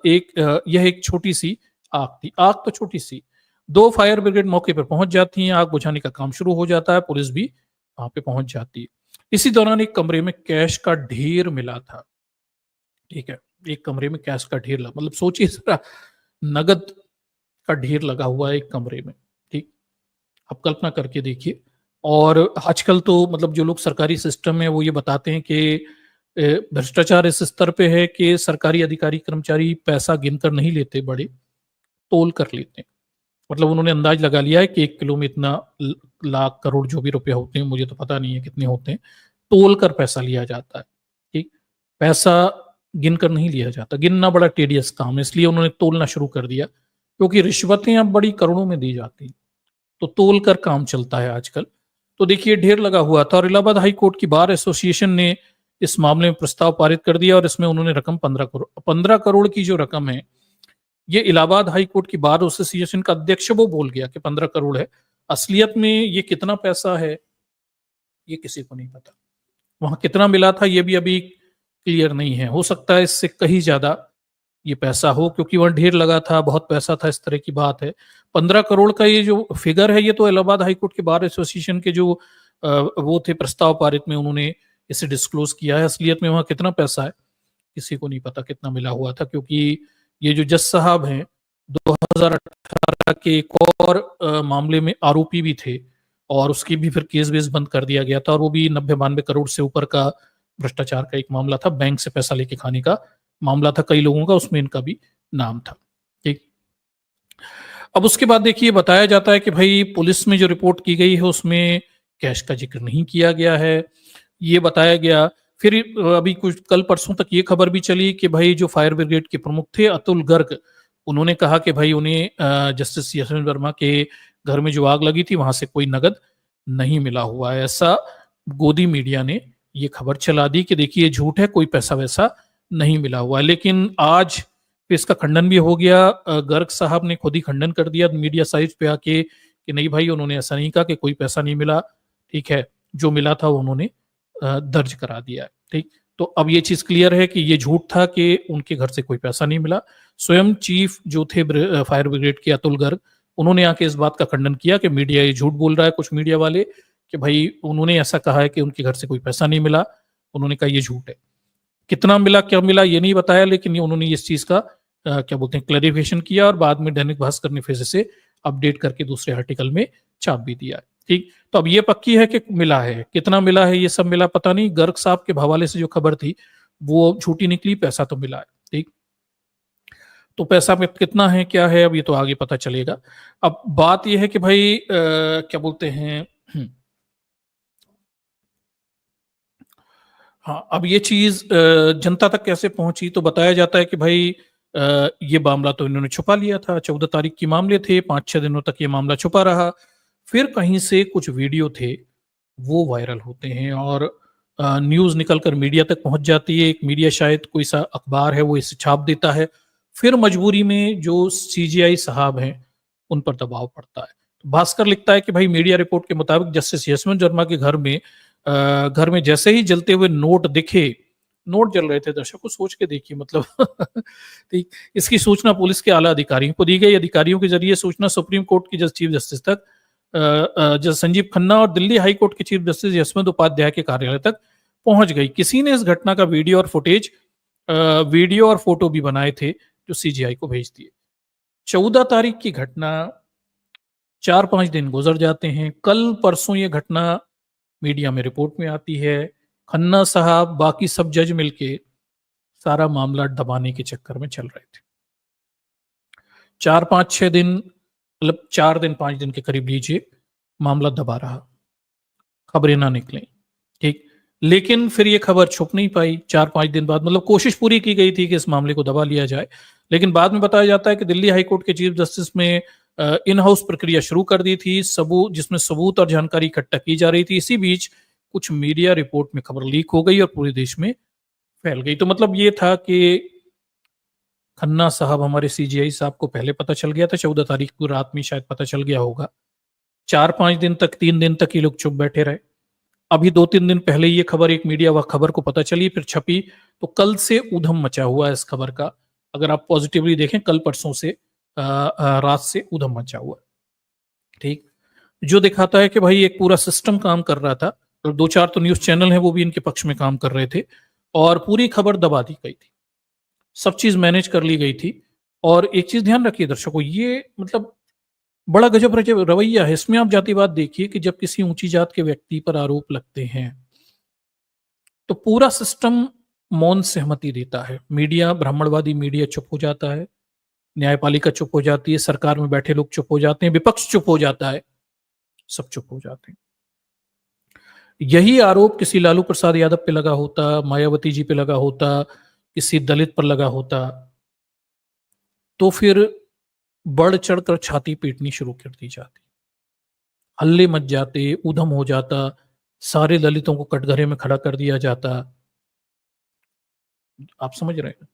A: यह एक छोटी सी आग थी। आग तो छोटी सी, 2 फायर ब्रिगेड मौके पर पहुंच जाती हैं, आग बुझाने का काम शुरू हो जाता है, पुलिस भी वहां पे पहुंच जाती है। इसी दौरान एक कमरे में कैश का ढेर मिला था। ठीक है, एक कमरे में कैश का ढेर लगा, मतलब सोचिए जरा, नगद का ढेर लगा हुआ है एक कमरे में। ठीक, आप कल्पना करके देखिए। और आजकल तो मतलब जो लोग सरकारी सिस्टम है वो ये बताते हैं कि भ्रष्टाचार इस स्तर पे है कि सरकारी अधिकारी कर्मचारी पैसा गिनकर नहीं लेते, बड़े तोल कर लेते हैं। मतलब उन्होंने अंदाज लगा लिया है कि 1 किलो में इतना लाख करोड़ जो भी रुपए होते हैं, मुझे तो पता नहीं है कितने होते हैं, तोल कर पैसा लिया जाता है। ठीक, पैसा गिनकर नहीं लिया जाता, गिनना बड़ा टेडियस काम है, इसलिए उन्होंने तोलना शुरू कर दिया, क्योंकि रिश्वतें अब बड़ी करोड़ों में दी जाती हैं, तो तोल कर काम चलता है आजकल। तो देखिए ढेर लगा हुआ था, और इलाहाबाद हाई कोर्ट की बार एसोसिएशन ने इस मामले में प्रस्ताव पारित कर दिया, और इसमें उन्होंने रकम 15 करोड़ की जो रकम है, ये इलाहाबाद हाई कोर्ट की बार एसोसिएशन का अध्यक्ष वो बोल गया कि 15 करोड़ है। असलियत में ये कितना पैसा है ये किसी को नहीं पता, वहां कितना मिला था ये भी अभी क्लियर नहीं है। हो सकता है इससे कहीं ज्यादा ये पैसा हो, क्योंकि वहां ढेर लगा था, बहुत पैसा था, इस तरह की बात है। 15 करोड़ का ये जो फिगर है, ये तो इलाहाबाद हाईकोर्ट के बार एसोसिएशन के जो वो थे प्रस्ताव पारित में, उन्होंने इसे डिस्क्लोज किया है। असलियत में वहां कितना पैसा है किसी को नहीं पता, कितना मिला हुआ था, क्योंकि ये जो जज साहब हैं 2018 के एक और मामले में आरोपी भी थे, और उसकी भी फिर केस वेस बंद कर दिया गया था, और वो भी 90-92 करोड़ से ऊपर का भ्रष्टाचार का एक मामला था, बैंक से पैसा लेके खाने का मामला था कई लोगों का, उसमें इनका भी नाम था। ठीक, अब उसके बाद देखिए बताया जाता है कि भाई पुलिस में जो रिपोर्ट की गई है उसमें कैश का जिक्र नहीं किया गया है, ये बताया गया। फिर अभी कुछ कल परसों तक ये खबर भी चली कि भाई जो फायर ब्रिगेड के प्रमुख थे अतुल गर्ग, उन्होंने कहा कि भाई उन्हें जस्टिस यशवंत वर्मा के घर में जो आग लगी थी वहां से कोई नगद नहीं मिला हुआ है। ऐसा गोदी मीडिया ने ये खबर चला दी कि देखिए ये झूठ है, कोई पैसा वैसा नहीं मिला हुआ है। लेकिन आज इसका खंडन भी हो गया, गर्ग साहब ने खुद ही खंडन कर दिया मीडिया साइट पे आके कि नहीं भाई, उन्होंने ऐसा नहीं कहा कि कोई पैसा नहीं मिला। ठीक है, जो मिला था उन्होंने दर्ज करा दिया है। ठीक, तो अब ये चीज क्लियर है कि ये झूठ था कि उनके घर से कोई पैसा नहीं मिला। स्वयं चीफ जो थे फायर ब्रिगेड के अतुल गर्ग, उन्होंने आके इस बात का खंडन किया कि मीडिया ये झूठ बोल रहा है, कुछ मीडिया वाले, कि भाई उन्होंने ऐसा कहा है कि उनके घर से कोई पैसा नहीं मिला। उन्होंने कहा ये झूठ है। कितना मिला क्या मिला ये नहीं बताया, लेकिन उन्होंने इस चीज का क्या बोलते हैं क्लैरिफिकेशन किया, और बाद में दैनिक भास्कर ने फिर से अपडेट करके दूसरे आर्टिकल में छाप भी दिया। ठीक, तो अब ये पक्की है कि मिला है, कितना मिला है ये सब मिला पता नहीं। गर्ग साहब के हवाले से जो खबर थी वो झूठी निकली, पैसा तो मिला है। ठीक, तो पैसा में कितना है क्या है अब ये तो आगे पता चलेगा। अब बात यह है कि भाई क्या बोलते हैं हाँ, अब ये चीज जनता तक कैसे पहुंची, तो बताया जाता है कि भाई ये मामला तो इन्होंने छुपा लिया था। 14 तारीख के मामले थे, 5-6 दिनों तक ये मामला छुपा रहा। फिर कहीं से कुछ वीडियो थे वो वायरल होते हैं, और न्यूज निकलकर मीडिया तक पहुंच जाती है। एक मीडिया, शायद कोई सा अखबार है, वो इसे छाप देता है। फिर मजबूरी में जो सीजीआई साहब हैं उन पर दबाव पड़ता है। तो भास्कर लिखता है कि भाई मीडिया रिपोर्ट के मुताबिक जस्टिस यशवंत वर्मा के घर में जैसे ही जलते हुए नोट दिखे, नोट जल रहे थे, दर्शकों सोच के देखिए, मतलब ठीक, इसकी सूचना पुलिस के आला अधिकारियों को दी गई। अधिकारियों के जरिए सूचना सुप्रीम कोर्ट की चीफ जस्टिस तक, जज संजीव खन्ना और दिल्ली हाई कोर्ट के चीफ जस्टिस यशवंत उपाध्याय के कार्यालय तक पहुंच गई। किसी ने इस घटना का वीडियो और फोटो भी बनाए थे, जो सीजीआई को भेज दिए। 14 तारीख की घटना, 4-5 दिन गुजर जाते हैं। कल परसों ये घटना मीडिया में रिपोर्ट में आती है। खन्ना साहब, बाकी सब जज मिलके सारा मामला दबाने के चक्कर में चल रहे थे। 4-5-6 दिन, मतलब 4 दिन 5 दिन के करीब लीजिए, मामला दबा रहा, खबरें ना निकलें। ठीक, लेकिन फिर ये खबर छुप नहीं पाई। 4-5 दिन बाद, मतलब कोशिश पूरी की गई थी कि इस मामले को दबा लिया जाए, लेकिन बाद में बताया जाता है कि दिल्ली हाईकोर्ट के चीफ जस्टिस में इन हाउस प्रक्रिया शुरू कर दी थी, जिसमें सबूत और जानकारी इकट्ठा की जा रही थी। इसी बीच कुछ मीडिया रिपोर्ट में खबर लीक हो गई और पूरे देश में फैल गई। तो मतलब ये था कि खन्ना साहब, हमारे सीजीआई साहब को पहले पता चल गया था, 14 तारीख को रात में शायद पता चल गया होगा। 4-5 दिन तक, 3 दिन तक ये लोग चुप बैठे रहे। अभी 2-3 दिन पहले ये खबर, एक मीडिया वह खबर को पता चली, फिर छपी, तो कल से ऊधम मचा हुआ है इस खबर का। अगर आप पॉजिटिवली देखें, कल परसों से रात से ऊधम मचा हुआ है। ठीक, जो दिखाता है कि भाई एक पूरा सिस्टम काम कर रहा था, और 2-4 तो न्यूज़ चैनल हैं वो भी इनके पक्ष में काम कर रहे थे, और पूरी खबर दबा दी गई थी। सब चीज़ मैनेज कर ली गई थी। और एक चीज़ ध्यान रखिए दर्शकों, ये मतलब बड़ा गजब रजब रवैया है। इसमें आप जातिवाद देखिए कि जब किसी ऊंची जात के व्यक्ति पर आरोप लगते हैं तो पूरा सिस्टम मौन सहमति देता है। मीडिया, ब्राह्मणवादी मीडिया चुप हो जाता है, न्यायपालिका चुप हो जाती है, सरकार में बैठे लोग चुप हो जाते हैं, विपक्ष चुप हो जाता है, सब चुप हो जाते हैं। यही आरोप किसी लालू प्रसाद यादव पे लगा होता, मायावती जी पे लगा होता, किसी दलित पर लगा होता, तो फिर बढ़ चढ़कर छाती पीटनी शुरू कर दी जाती, हल्ले मच जाते, ऊधम हो जाता, सारे दलितों को कटघरे में खड़ा कर दिया जाता। आप समझ रहे हैं?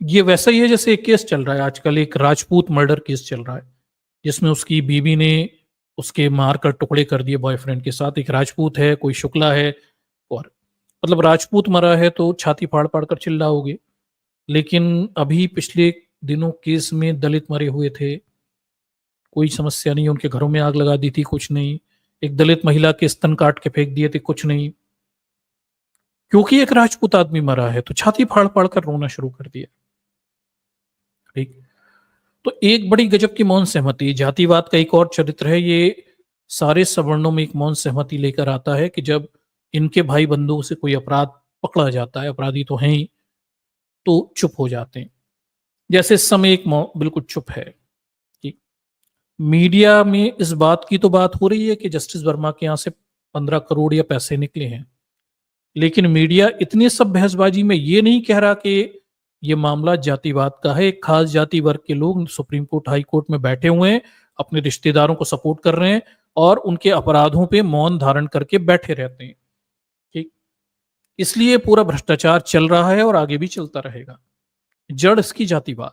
A: ये वैसा ही है जैसे एक केस चल रहा है आजकल, एक राजपूत मर्डर केस चल रहा है, जिसमें उसकी बीवी ने उसके मारकर टुकड़े कर दिए बॉयफ्रेंड के साथ। एक राजपूत है, कोई शुक्ला है, और मतलब राजपूत मरा है तो छाती फाड़ फाड़ कर चिल्लाओगे, लेकिन अभी पिछले दिनों केस में दलित मरे हुए थे, कोई समस्या नहीं, उनके घरों में आग लगा दी थी, कुछ नहीं। एक दलित महिला के स्तन काट के फेंक दिए थे, कुछ नहीं। क्योंकि एक राजपूत आदमी मरा है तो छाती फाड़ फाड़ कर रोना शुरू कर दिया। ठीक, तो एक बड़ी गजब की मौन सहमति, जातिवाद का एक और चरित्र है ये, सारे सवर्णों में एक मौन सहमति लेकर आता है कि जब इनके भाई बंधुओं से कोई अपराध पकड़ा जाता है, अपराधी तो हैं ही, तो चुप हो जाते हैं। जैसे इस समय एक बिल्कुल चुप है कि मीडिया में इस बात की तो बात हो रही है कि जस्टिस वर्मा के यहां से 15 करोड़ या पैसे निकले हैं, लेकिन मीडिया इतनी सब बहसबाजी में ये नहीं कह रहा कि ये मामला जातिवाद का है। एक खास जाति वर्ग के लोग सुप्रीम कोर्ट, हाई कोर्ट में बैठे हुए हैं, अपने रिश्तेदारों को सपोर्ट कर रहे हैं और उनके अपराधों पे मौन धारण करके बैठे रहते हैं। ठीक, इसलिए पूरा भ्रष्टाचार चल रहा है और आगे भी चलता रहेगा। जड़ इसकी जातिवाद।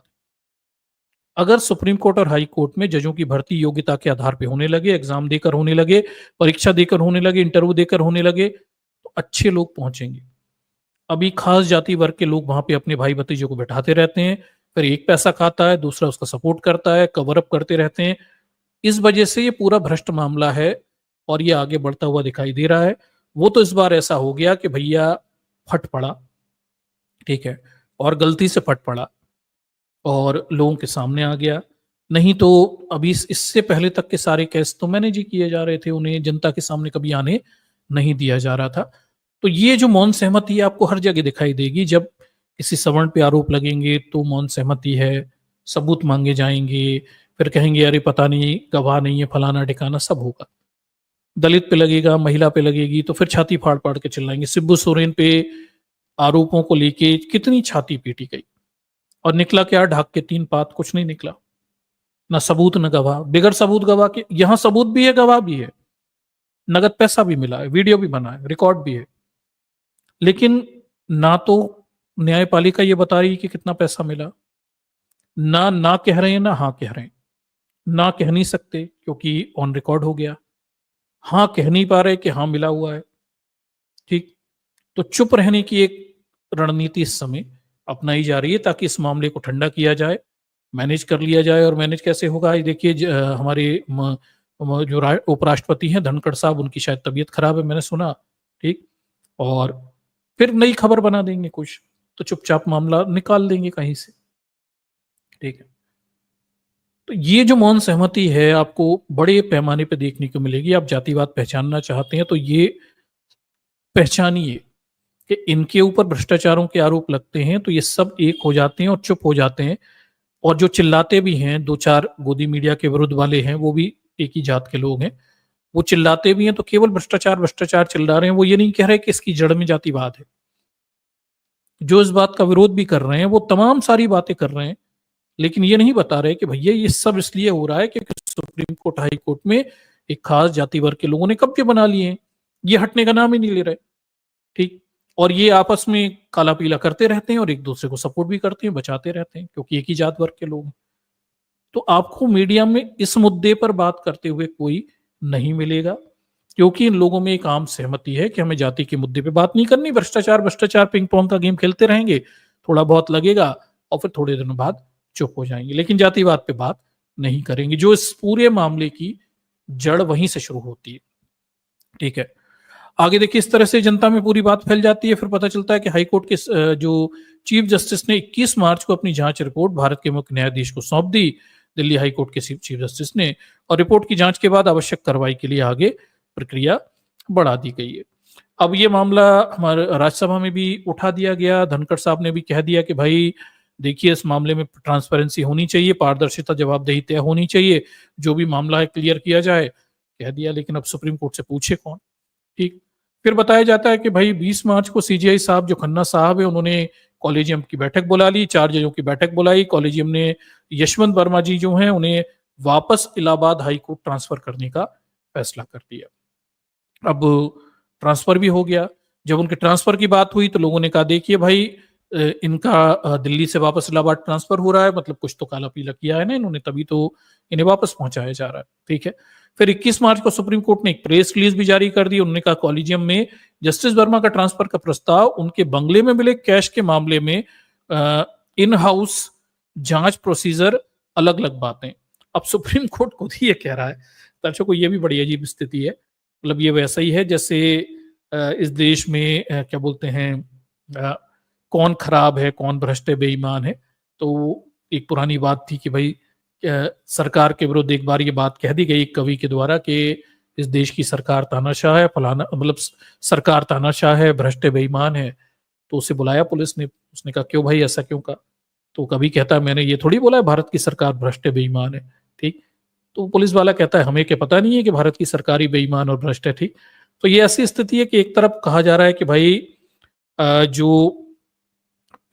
A: अगर सुप्रीम कोर्ट और हाई कोर्ट में जजों की भर्ती योग्यता के आधार पर होने लगे, एग्जाम देकर होने लगे, परीक्षा देकर होने लगे, इंटरव्यू देकर होने लगे, तो अच्छे लोग पहुंचेंगे। अभी खास जाति वर्ग के लोग वहां पे अपने भाई भतीजों को बैठाते रहते हैं, फिर एक पैसा खाता है, दूसरा उसका सपोर्ट करता है, कवर अप करते रहते हैं। इस वजह से ये पूरा भ्रष्ट मामला है और ये आगे बढ़ता हुआ दिखाई दे रहा है। वो तो इस बार ऐसा हो गया कि भैया फट पड़ा, ठीक है, और गलती से फट पड़ा और लोगों के सामने आ गया। नहीं तो अभी इससे पहले तक के सारे केस तो मैनेज ही किए जा रहे थे, उन्हें जनता के सामने कभी आने नहीं दिया जा रहा था। तो ये जो मौन सहमति है आपको हर जगह दिखाई देगी। जब किसी सवर्ण पे आरोप लगेंगे तो मौन सहमति है, सबूत मांगे जाएंगे, फिर कहेंगे अरे पता नहीं, गवाह नहीं है, फलाना ठिकाना, सब होगा। दलित पे लगेगा, महिला पे लगेगी तो फिर छाती फाड़ फाड़ के चिल्लाएंगे। शिबू सोरेन पे आरोपों को लेके कितनी छाती पीटी गई और निकला क्या? ढाक के 3 पात, कुछ नहीं निकला। ना सबूत न गवाह, बिगर सबूत गवाह के। यहां सबूत भी है, गवाह भी है, नगद पैसा भी मिला है, वीडियो भी बना है, रिकॉर्ड भी है, लेकिन ना तो न्यायपालिका ये बता रही कि कितना पैसा मिला, ना कह रहे हैं, ना हाँ कह रहे हैं। ना कह नहीं सकते क्योंकि ऑन रिकॉर्ड हो गया, हाँ कह नहीं पा रहे कि हाँ मिला हुआ है। ठीक, तो चुप रहने की एक रणनीति इस समय अपनाई जा रही है ताकि इस मामले को ठंडा किया जाए, मैनेज कर लिया जाए। और मैनेज कैसे होगा, ये देखिए हमारे जो उपराष्ट्रपति हैं धनखड़ साहब, उनकी शायद तबीयत खराब है, मैंने सुना। ठीक, और फिर नई खबर बना देंगे कुछ, तो चुपचाप मामला निकाल देंगे कहीं से। ठीक है, तो ये जो मौन सहमति है आपको बड़े पैमाने पे देखने को मिलेगी। आप जातिवाद पहचानना चाहते हैं तो ये पहचानिए कि इनके ऊपर भ्रष्टाचारों के आरोप लगते हैं तो ये सब एक हो जाते हैं और चुप हो जाते हैं। और जो चिल्लाते भी हैं, 2-4 गोदी मीडिया के विरुद्ध वाले हैं, वो भी एक ही जात के लोग हैं, वो चिल्लाते भी हैं तो केवल भ्रष्टाचार भ्रष्टाचार चिल्ला रहे हैं, वो ये नहीं कह रहे कि इसकी जड़ में जातिवाद है। जो इस बात का विरोध भी कर रहे हैं वो तमाम सारी बातें कर रहे हैं, लेकिन ये नहीं बता रहे कि भैया ये सब इसलिए हो रहा है क्योंकि सुप्रीम कोर्ट, हाई कोर्ट में एक खास जाति वर्ग के लोगों ने कब्जे बना लिए हैं, ये हटने का नाम ही नहीं ले रहे। ठीक, और ये आपस में काला पीला करते रहते हैं और एक दूसरे को सपोर्ट भी करते हैं, बचाते रहते हैं, क्योंकि एक ही जात वर्ग के लोग हैं। तो आपको मीडिया में इस मुद्दे पर बात करते हुए कोई नहीं मिलेगा, क्योंकि इन लोगों में एक आम सहमति है कि हमें जाति के मुद्दे पे बात नहीं करनी, भ्रष्टाचार भ्रष्टाचार पिंग पोंग का गेम खेलते रहेंगे, थोड़ा बहुत लगेगा और फिर थोड़े दिनों बाद चुप हो जाएंगे, लेकिन जातिवाद पे बात नहीं करेंगे, जो इस पूरे मामले की जड़ वहीं से शुरू होती है। ठीक है, आगे देखिए, इस तरह से जनता में पूरी बात फैल जाती है। फिर पता चलता है कि हाईकोर्ट के जो चीफ जस्टिस ने 21 मार्च को अपनी जांच रिपोर्ट भारत के मुख्य न्यायाधीश को सौंप दी, दिल्ली हाईकोर्ट के चीफ जस्टिस ने, और रिपोर्ट की जांच के बाद आवश्यक कार्रवाई के लिए आगे प्रक्रिया बढ़ा दी गई है। अब ये मामला हमारे राज्यसभा में भी उठा दिया गया। धनखड़ साहब ने भी कह दिया कि भाई देखिए, इस मामले में ट्रांसपेरेंसी होनी चाहिए, पारदर्शिता, जवाबदेही तय होनी चाहिए, जो भी मामला है क्लियर किया जाए, कह दिया। लेकिन अब सुप्रीम कोर्ट से पूछे कौन? ठीक। फिर बताया जाता है कि भाई 20 मार्च को सीजीआई साहब, जो खन्ना साहब है, उन्होंने कॉलेजियम की बैठक बुला ली, 4 जजों की बैठक बुलाई। कॉलेजियम ने यशवंत वर्मा जी जो हैं उन्हें वापस इलाहाबाद हाई कोर्ट ट्रांसफर करने का फैसला कर दिया। अब ट्रांसफर भी हो गया। जब उनके ट्रांसफर की बात हुई तो लोगों ने कहा देखिए भाई, इनका दिल्ली से वापस इलाहाबाद ट्रांसफर हो रहा है, मतलब कुछ तो काला पीला किया है ना इन्होंने, तभी तो इन्हें वापस पहुंचाया जा रहा है। ठीक है, फिर 21 मार्च को सुप्रीम कोर्ट ने एक प्रेस रिलीज भी जारी कर दी। उन्होंने कहा कॉलेजियम में जस्टिस वर्मा का ट्रांसफर का प्रस्ताव उनके बंगले में मिले कैश के मामले में इन हाउस जांच प्रोसीजर अलग अलग बातें। अब सुप्रीम कोर्ट खुद ही ये कह रहा है। दर्शकों, ये भी बड़ी अजीब स्थिति है। मतलब ये वैसा ही है जैसे इस देश में क्या बोलते हैं, कौन खराब है, कौन भ्रष्ट है, बेईमान है। तो एक पुरानी बात थी कि भाई सरकार के विरुद्ध एक बार ये बात कह दी गई एक कवि के द्वारा कि इस देश की सरकार तानाशाह है, फलाना, मतलब सरकार तानाशाह है, भ्रष्ट है, बेईमान है। तो उसे बुलाया पुलिस ने, उसने कहा क्यों भाई, ऐसा क्यों कहा? तो कवि कहता है मैंने ये थोड़ी बोला है भारत की सरकार भ्रष्ट है, बेईमान है। ठीक। तो पुलिस वाला कहता है हमें क्या पता नहीं है कि भारत की सरकार ही बेईमान और भ्रष्ट है। ठीक। तो ये ऐसी स्थिति है कि एक तरफ कहा जा रहा है कि भाई जो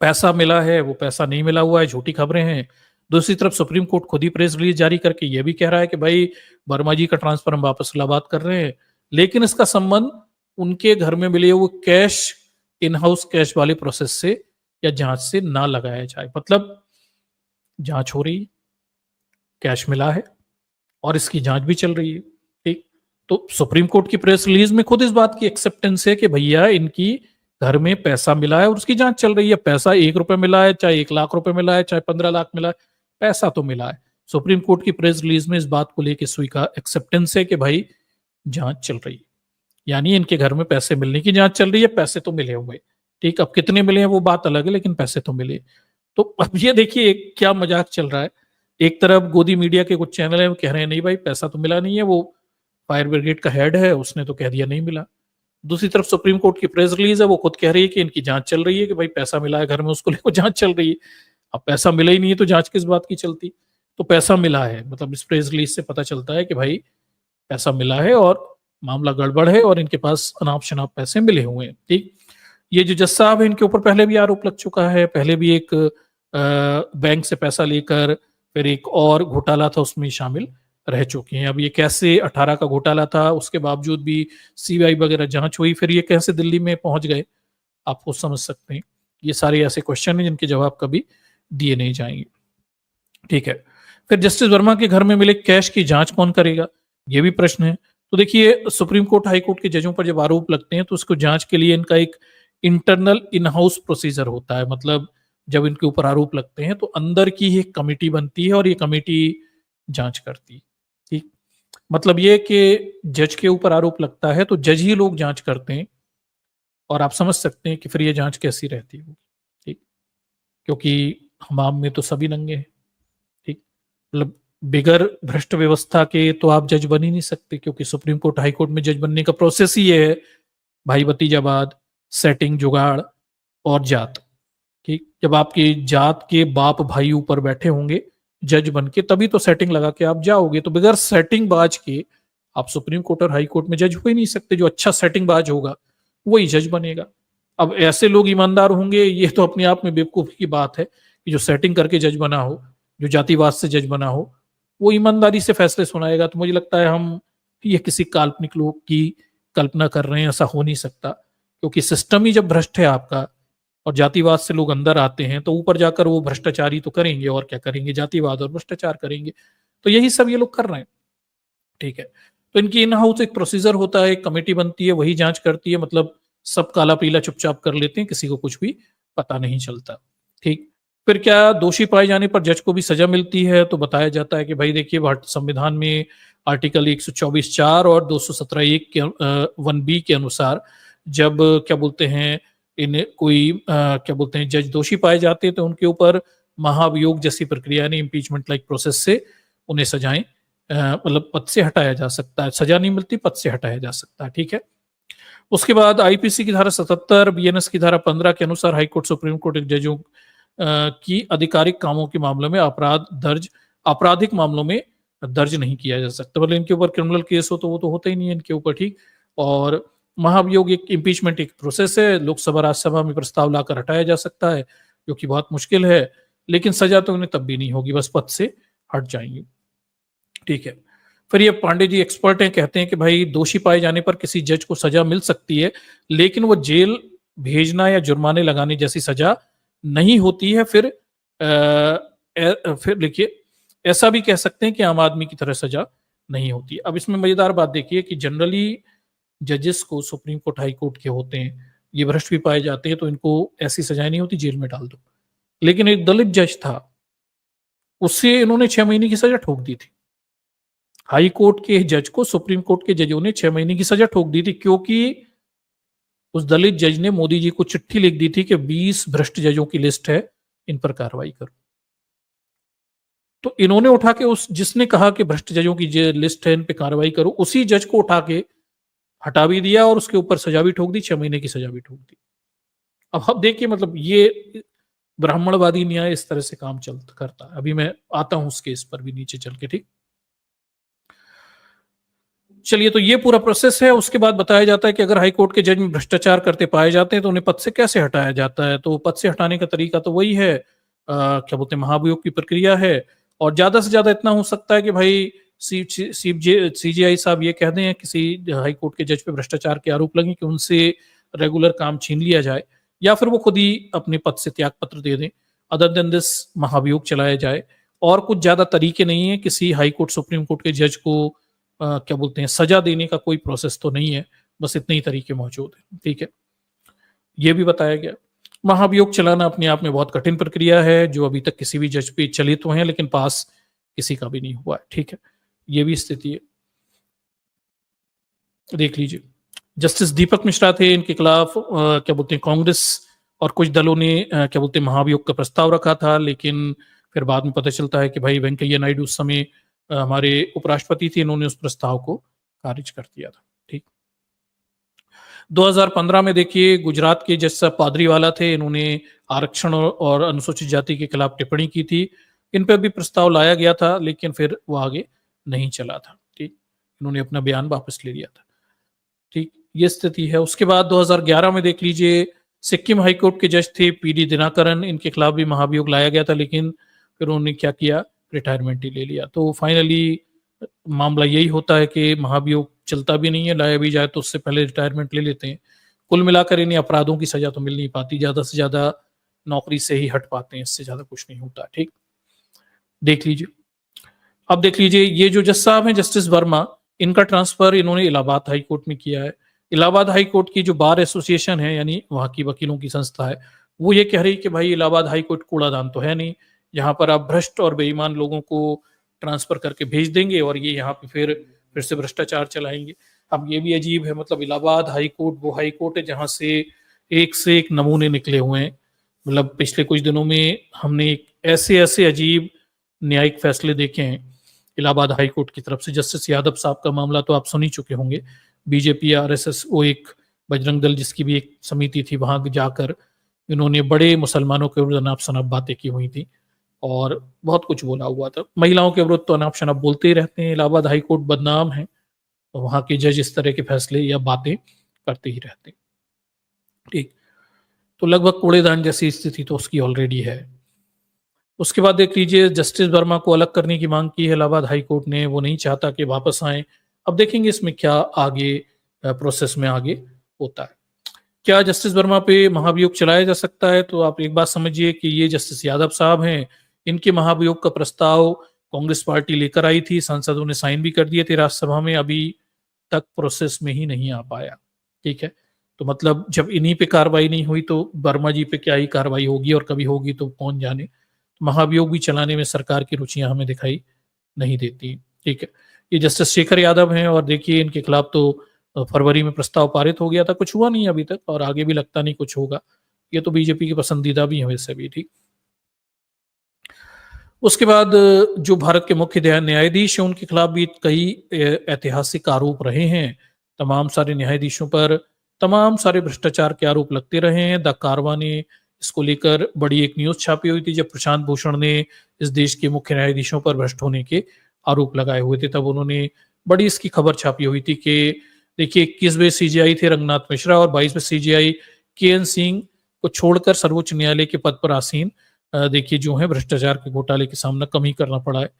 A: पैसा मिला है वो पैसा नहीं मिला हुआ है, झूठी खबरें हैं। दूसरी तरफ सुप्रीम कोर्ट खुद ही प्रेस रिलीज जारी करके ये भी कह रहा है कि भाई वर्मा जी का ट्रांसफर हम वापस इलाहाबाद कर रहे हैं, लेकिन इसका संबंध उनके घर में मिले हुए कैश, इन हाउस कैश वाले प्रोसेस से या जांच से ना लगाया जाए। मतलब जांच हो रही है, कैश मिला है और इसकी जांच भी चल रही है। ठीक। तो सुप्रीम कोर्ट की प्रेस रिलीज में खुद इस बात की एक्सेप्टेंस है कि भैया इनकी घर में पैसा मिला है और उसकी जांच चल रही है। पैसा 1 रुपए मिला है, चाहे 1 लाख रुपए मिला है, चाहे 15 लाख मिला है, पैसा तो मिला है। सुप्रीम कोर्ट की प्रेस रिलीज में इस बात को लेकर स्वीकार, एक्सेप्टेंस है कि भाई जांच चल रही है, यानी इनके घर में पैसे मिलने की जांच चल रही है, पैसे तो मिले हुए। ठीक। अब कितने मिले हैं वो बात अलग है, लेकिन पैसे तो मिले। तो अब ये देखिए क्या मजाक चल रहा है। एक तरफ गोदी मीडिया के कुछ चैनल है वो कह रहे हैं नहीं भाई पैसा तो मिला नहीं है, वो फायर ब्रिगेड का हेड है उसने तो कह दिया नहीं मिला। दूसरी तरफ सुप्रीम कोर्ट की प्रेस रिलीज है, वो खुद कह रही है कि इनकी जांच चल रही है, कि भाई पैसा मिला है घर में, उसको लेकर जांच चल रही है। अब पैसा मिला ही नहीं है तो जांच किस बात की चलती? तो पैसा मिला है, मतलब इस प्रेस रिलीज से पता चलता है कि भाई पैसा मिला है और मामला गड़बड़ है और इनके पास अनाप शनाप पैसे मिले हुए हैं। ठीक। ये जो जज साहब है इनके ऊपर पहले भी आरोप लग चुका है। पहले भी एक बैंक से पैसा लेकर फिर एक और घोटाला था उसमें शामिल रह चुके हैं। अब ये कैसे 18 का घोटाला था, उसके बावजूद भी सीबीआई वगैरह जांच हुई, फिर ये कैसे दिल्ली में पहुंच गए, आप खुद समझ सकते हैं। ये सारे ऐसे क्वेश्चन हैं जिनके जवाब कभी दिए नहीं जाएंगे। ठीक है। फिर जस्टिस वर्मा के घर में मिले कैश की जांच कौन करेगा, ये भी प्रश्न है। तो देखिए, सुप्रीम कोर्ट, हाई कोर्ट के जजों पर जब आरोप लगते हैं तो उसको जांच के लिए इनका एक इंटरनल इन हाउस प्रोसीजर होता है। मतलब जब इनके ऊपर आरोप लगते हैं तो अंदर की ही एक कमेटी बनती है और ये कमेटी जांच करती है। ठीक। मतलब ये कि जज के ऊपर आरोप लगता है तो जज ही लोग जांच करते हैं, और आप समझ सकते हैं कि फिर ये जांच कैसी रहती है। ठीक। क्योंकि हमाम में तो सभी नंगे हैं। ठीक। मतलब बिगर भ्रष्ट व्यवस्था के तो आप जज बन ही नहीं सकते, क्योंकि सुप्रीम कोर्ट, हाई कोर्ट में जज बनने का प्रोसेस ही ये है, भाई भतीजावाद, सेटिंग, जुगाड़ और जात। ठीक। जब आपकी जात के बाप भाई ऊपर बैठे होंगे जज बन के, तभी तो सेटिंग लगा के आप जाओगे। तो बगैर सेटिंग बाज के आप सुप्रीम कोर्ट और हाई कोर्ट में जज हो ही नहीं सकते। जो अच्छा सेटिंग बाज होगा वही जज बनेगा। अब ऐसे लोग ईमानदार होंगे, ये तो अपने आप में बेवकूफी की बात है कि जो सेटिंग करके जज बना हो, जो जातिवाद से जज बना हो, वो ईमानदारी से फैसले सुनाएगा। तो मुझे लगता है हम ये किसी काल्पनिक लोग की कल्पना कर रहे हैं, ऐसा हो नहीं सकता। क्योंकि सिस्टम ही जब भ्रष्ट है आपका और जातिवाद से लोग अंदर आते हैं तो ऊपर जाकर वो भ्रष्टाचारी तो करेंगे, और क्या करेंगे, जातिवाद और भ्रष्टाचार करेंगे। तो यही सब ये लोग कर रहे हैं। ठीक है। तो इनकी इन हाउस एक प्रोसीजर होता है, एक कमेटी बनती है, वही जांच करती है। मतलब सब काला पीला चुपचाप कर लेते हैं, किसी को कुछ भी पता नहीं चलता। ठीक। फिर क्या दोषी पाए जाने पर जज को भी सजा मिलती है? तो बताया जाता है कि भाई देखिए, संविधान में आर्टिकल 124(4) और 217(1) के 1B के अनुसार जब क्या बोलते हैं इन कोई क्या बोलते हैं जज दोषी पाए जाते हैं तो उनके ऊपर महाभियोग जैसी प्रक्रिया यानी इम्पीचमेंट लाइक प्रोसेस से उन्हें सजाएं मतलब पद से हटाया जा सकता है। सजा नहीं मिलती, पद से हटाया जा सकता है। ठीक है। उसके बाद आईपीसी की धारा 77, बीएनएस की धारा 15 के अनुसार हाईकोर्ट सुप्रीम कोर्ट के जजों की आधिकारिक कामों के मामलों में आपराधिक मामलों में दर्ज नहीं किया जा सकता। मतलब इनके ऊपर क्रिमिनल केस हो तो वो तो होता ही नहीं है इनके ऊपर। ठीक। और महाभियोग एक इम्पीचमेंट एक प्रोसेस है, लोकसभा राज्यसभा में प्रस्ताव लाकर हटाया जा सकता है, जो कि बहुत मुश्किल है, लेकिन सजा तो उन्हें तब भी नहीं होगी, बस पद से हट जाएंगे। ठीक है। फिर ये पांडे जी एक्सपर्ट हैं, कहते हैं कि भाई दोषी पाए जाने पर किसी जज को सजा मिल सकती है, लेकिन वो जेल भेजना या जुर्माने लगाने जैसी सजा नहीं होती है। फिर देखिए, ऐसा भी कह सकते हैं कि आम आदमी की तरह सजा नहीं होती। अब इसमें मजेदार बात देखिए कि जनरली जजेस को सुप्रीम कोर्ट हाई कोर्ट के होते हैं, ये भ्रष्ट भी पाए जाते हैं तो इनको ऐसी सजाएं नहीं होती, जेल में डाल दो। लेकिन एक दलित जज था, उससे इन्होंने 6 महीने की सजा ठोक दी थी। हाई कोर्ट के जज को सुप्रीम कोर्ट के जजों ने 6 महीने की सजा ठोक दी थी, क्योंकि उस दलित जज ने मोदी जी को चिट्ठी लिख दी थी कि 20 भ्रष्ट जजों की लिस्ट है, इन पर कार्रवाई करो। तो इन्होंने उठा के उस जिसने कहा कि भ्रष्ट जजों की लिस्ट है, इन पे कार्रवाई करो, उसी जज को उठा के हटा भी दिया और उसके ऊपर सजा भी ठोक दी, 6 महीने की सजा भी ठोक दी। अब देखिए, मतलब ये ब्राह्मणवादी न्याय इस तरह से काम करता है। अभी मैं आता हूं उस केस पर भी नीचे चल के। ठीक। चलिए, तो ये पूरा प्रोसेस है। उसके बाद बताया जाता है कि अगर हाईकोर्ट के जज में भ्रष्टाचार करते पाए जाते हैं तो उन्हें पद से कैसे हटाया जाता है। तो पद से हटाने का तरीका तो वही है, क्या बोलते हैं, महाभियोग की प्रक्रिया है। और ज्यादा से ज्यादा इतना हो सकता है कि भाई सीजीआई साहब ये कह दें किसी हाईकोर्ट के जज पे भ्रष्टाचार के आरोप लगे कि उनसे रेगुलर काम छीन लिया जाए, या फिर वो खुद ही अपने पद से त्याग पत्र दे दें। अदर देन दिस महाभियोग चलाया जाए। और कुछ ज्यादा तरीके नहीं है किसी हाईकोर्ट सुप्रीम कोर्ट के जज को क्या बोलते हैं सजा देने का, कोई प्रोसेस तो नहीं है, बस इतने ही तरीके मौजूद है। ठीक है। ये भी बताया गया। महाभियोग चलाना अपने आप में बहुत कठिन प्रक्रिया है, जो अभी तक किसी भी जज पे चलित हुए हैं, लेकिन पास किसी का भी नहीं हुआ है। ठीक है। ये भी स्थिति है, देख लीजिए। जस्टिस दीपक मिश्रा थे, इनके खिलाफ क्या बोलते हैं कांग्रेस और कुछ दलों ने क्या बोलते हैं महाभियोग का प्रस्ताव रखा था, लेकिन फिर बाद में पता चलता है कि भाई वेंकैया नायडू उस समय हमारे उपराष्ट्रपति थे, इन्होंने उस प्रस्ताव को खारिज कर दिया था। ठीक। 2015 में देखिए, गुजरात के जज साहब पादरीवाला थे, इन्होंने आरक्षण और अनुसूचित जाति के खिलाफ टिप्पणी की थी। इन पर भी प्रस्ताव लाया गया था, लेकिन फिर वो आगे नहीं चला था। ठीक। इन्होंने अपना बयान वापस ले लिया था। ठीक। ये स्थिति है। उसके बाद 2011 में देख लीजिए, सिक्किम हाईकोर्ट के जज थे पीडी दिनाकरन, इनके खिलाफ भी महाभियोग लाया गया था, लेकिन फिर उन्होंने क्या किया, रिटायरमेंट ही ले लिया। तो फाइनली मामला यही होता है कि महाभियोग चलता भी नहीं है, लाया भी जाए तो उससे पहले रिटायरमेंट ले लेते हैं। कुल मिलाकर इन्हें अपराधों की सजा तो मिल नहीं पाती, ज्यादा से ज्यादा नौकरी से ही हट पाते हैं, इससे ज्यादा कुछ नहीं होता। ठीक। देख लीजिए। अब देख लीजिए, ये जो जज साहब हैं जस्टिस वर्मा, इनका ट्रांसफर इन्होंने इलाहाबाद हाई कोर्ट में किया है। इलाहाबाद हाई कोर्ट की जो बार एसोसिएशन है, यानी वहां की वकीलों की संस्था है, वो ये कह रही कि भाई इलाहाबाद हाई कोर्ट कूड़ादान तो है नहीं, यहाँ पर आप भ्रष्ट और बेईमान लोगों को ट्रांसफर करके भेज देंगे और ये यहाँ पे फिर से भ्रष्टाचार चलाएंगे। अब ये भी अजीब है, मतलब इलाहाबाद हाई कोर्ट वो हाई कोर्ट है जहां से एक नमूने निकले हुए हैं। मतलब पिछले कुछ दिनों में हमने ऐसे ऐसे अजीब न्यायिक फैसले देखे हैं इलाहाबाद हाई कोर्ट की तरफ से। जस्टिस यादव साहब का मामला तो आप सुन ही चुके होंगे, बीजेपी आरएसएस वो एक बजरंग दल जिसकी भी एक समिति थी, वहां जाकर इन्होंने बड़े मुसलमानों के विरुद्ध अनाप शनाप बातें की हुई थी और बहुत कुछ बोला हुआ था। महिलाओं के विरुद्ध तो अनाप शनाप बोलते ही रहते हैं, इलाहाबाद हाई कोर्ट बदनाम है, तो वहां के जज इस तरह के फैसले या बातें करते ही रहते हैं। ठीक। तो लगभग कूड़ेदान जैसी स्थिति तो उसकी ऑलरेडी है। उसके बाद देख लीजिए, जस्टिस वर्मा को अलग करने की मांग की है इलाहाबाद हाई कोर्ट ने, वो नहीं चाहता कि वापस आए। अब देखेंगे इसमें क्या आगे प्रोसेस में आगे होता है। क्या जस्टिस वर्मा पे महाभियोग चलाया जा सकता है? तो आप एक बात समझिए कि ये जस्टिस यादव साहब हैं, इनके महाभियोग का प्रस्ताव कांग्रेस पार्टी लेकर आई थी, सांसदों ने साइन भी कर दिए थे राज्यसभा में, अभी तक प्रोसेस में ही नहीं आ पाया। ठीक है। तो मतलब जब इन्हीं पे कार्रवाई नहीं हुई तो वर्मा जी पे क्या ही कार्रवाई होगी, और कभी होगी तो कौन जाने। महाभियोग भी चलाने में सरकार की रुचियां हमें दिखाई नहीं देती। ठीक है, ये जस्टिस शेखर यादव हैं, और देखिए इनके खिलाफ तो फरवरी में प्रस्ताव पारित हो गया था, कुछ हुआ नहीं अभी तक, और आगे भी लगता नहीं कुछ होगा। ये तो बीजेपी के पसंदीदा भी है वैसे भी। ठीक, उसके बाद जो भारत के मुख्य न्यायाधीश हैं उनके खिलाफ भी कई ऐतिहासिक आरोप रहे हैं। तमाम सारे न्यायाधीशों पर तमाम सारे भ्रष्टाचार के आरोप लगते रहे हैं। द कारवा ने इसको लेकर बड़ी एक न्यूज छापी हुई थी, जब प्रशांत भूषण ने इस देश के मुख्य न्यायाधीशों पर भ्रष्ट होने के आरोप लगाए हुए थे। तब उन्होंने बड़ी इसकी खबर छापी हुई थी कि देखिए 21वें सीजीआई थे रंगनाथ मिश्रा, और 22वें सीजीआई के एन सिंह को छोड़कर सर्वोच्च न्यायालय के पद पर आसीन देखिए जो है भ्रष्टाचार के घोटाले के सामना कम ही करना पड़ा है।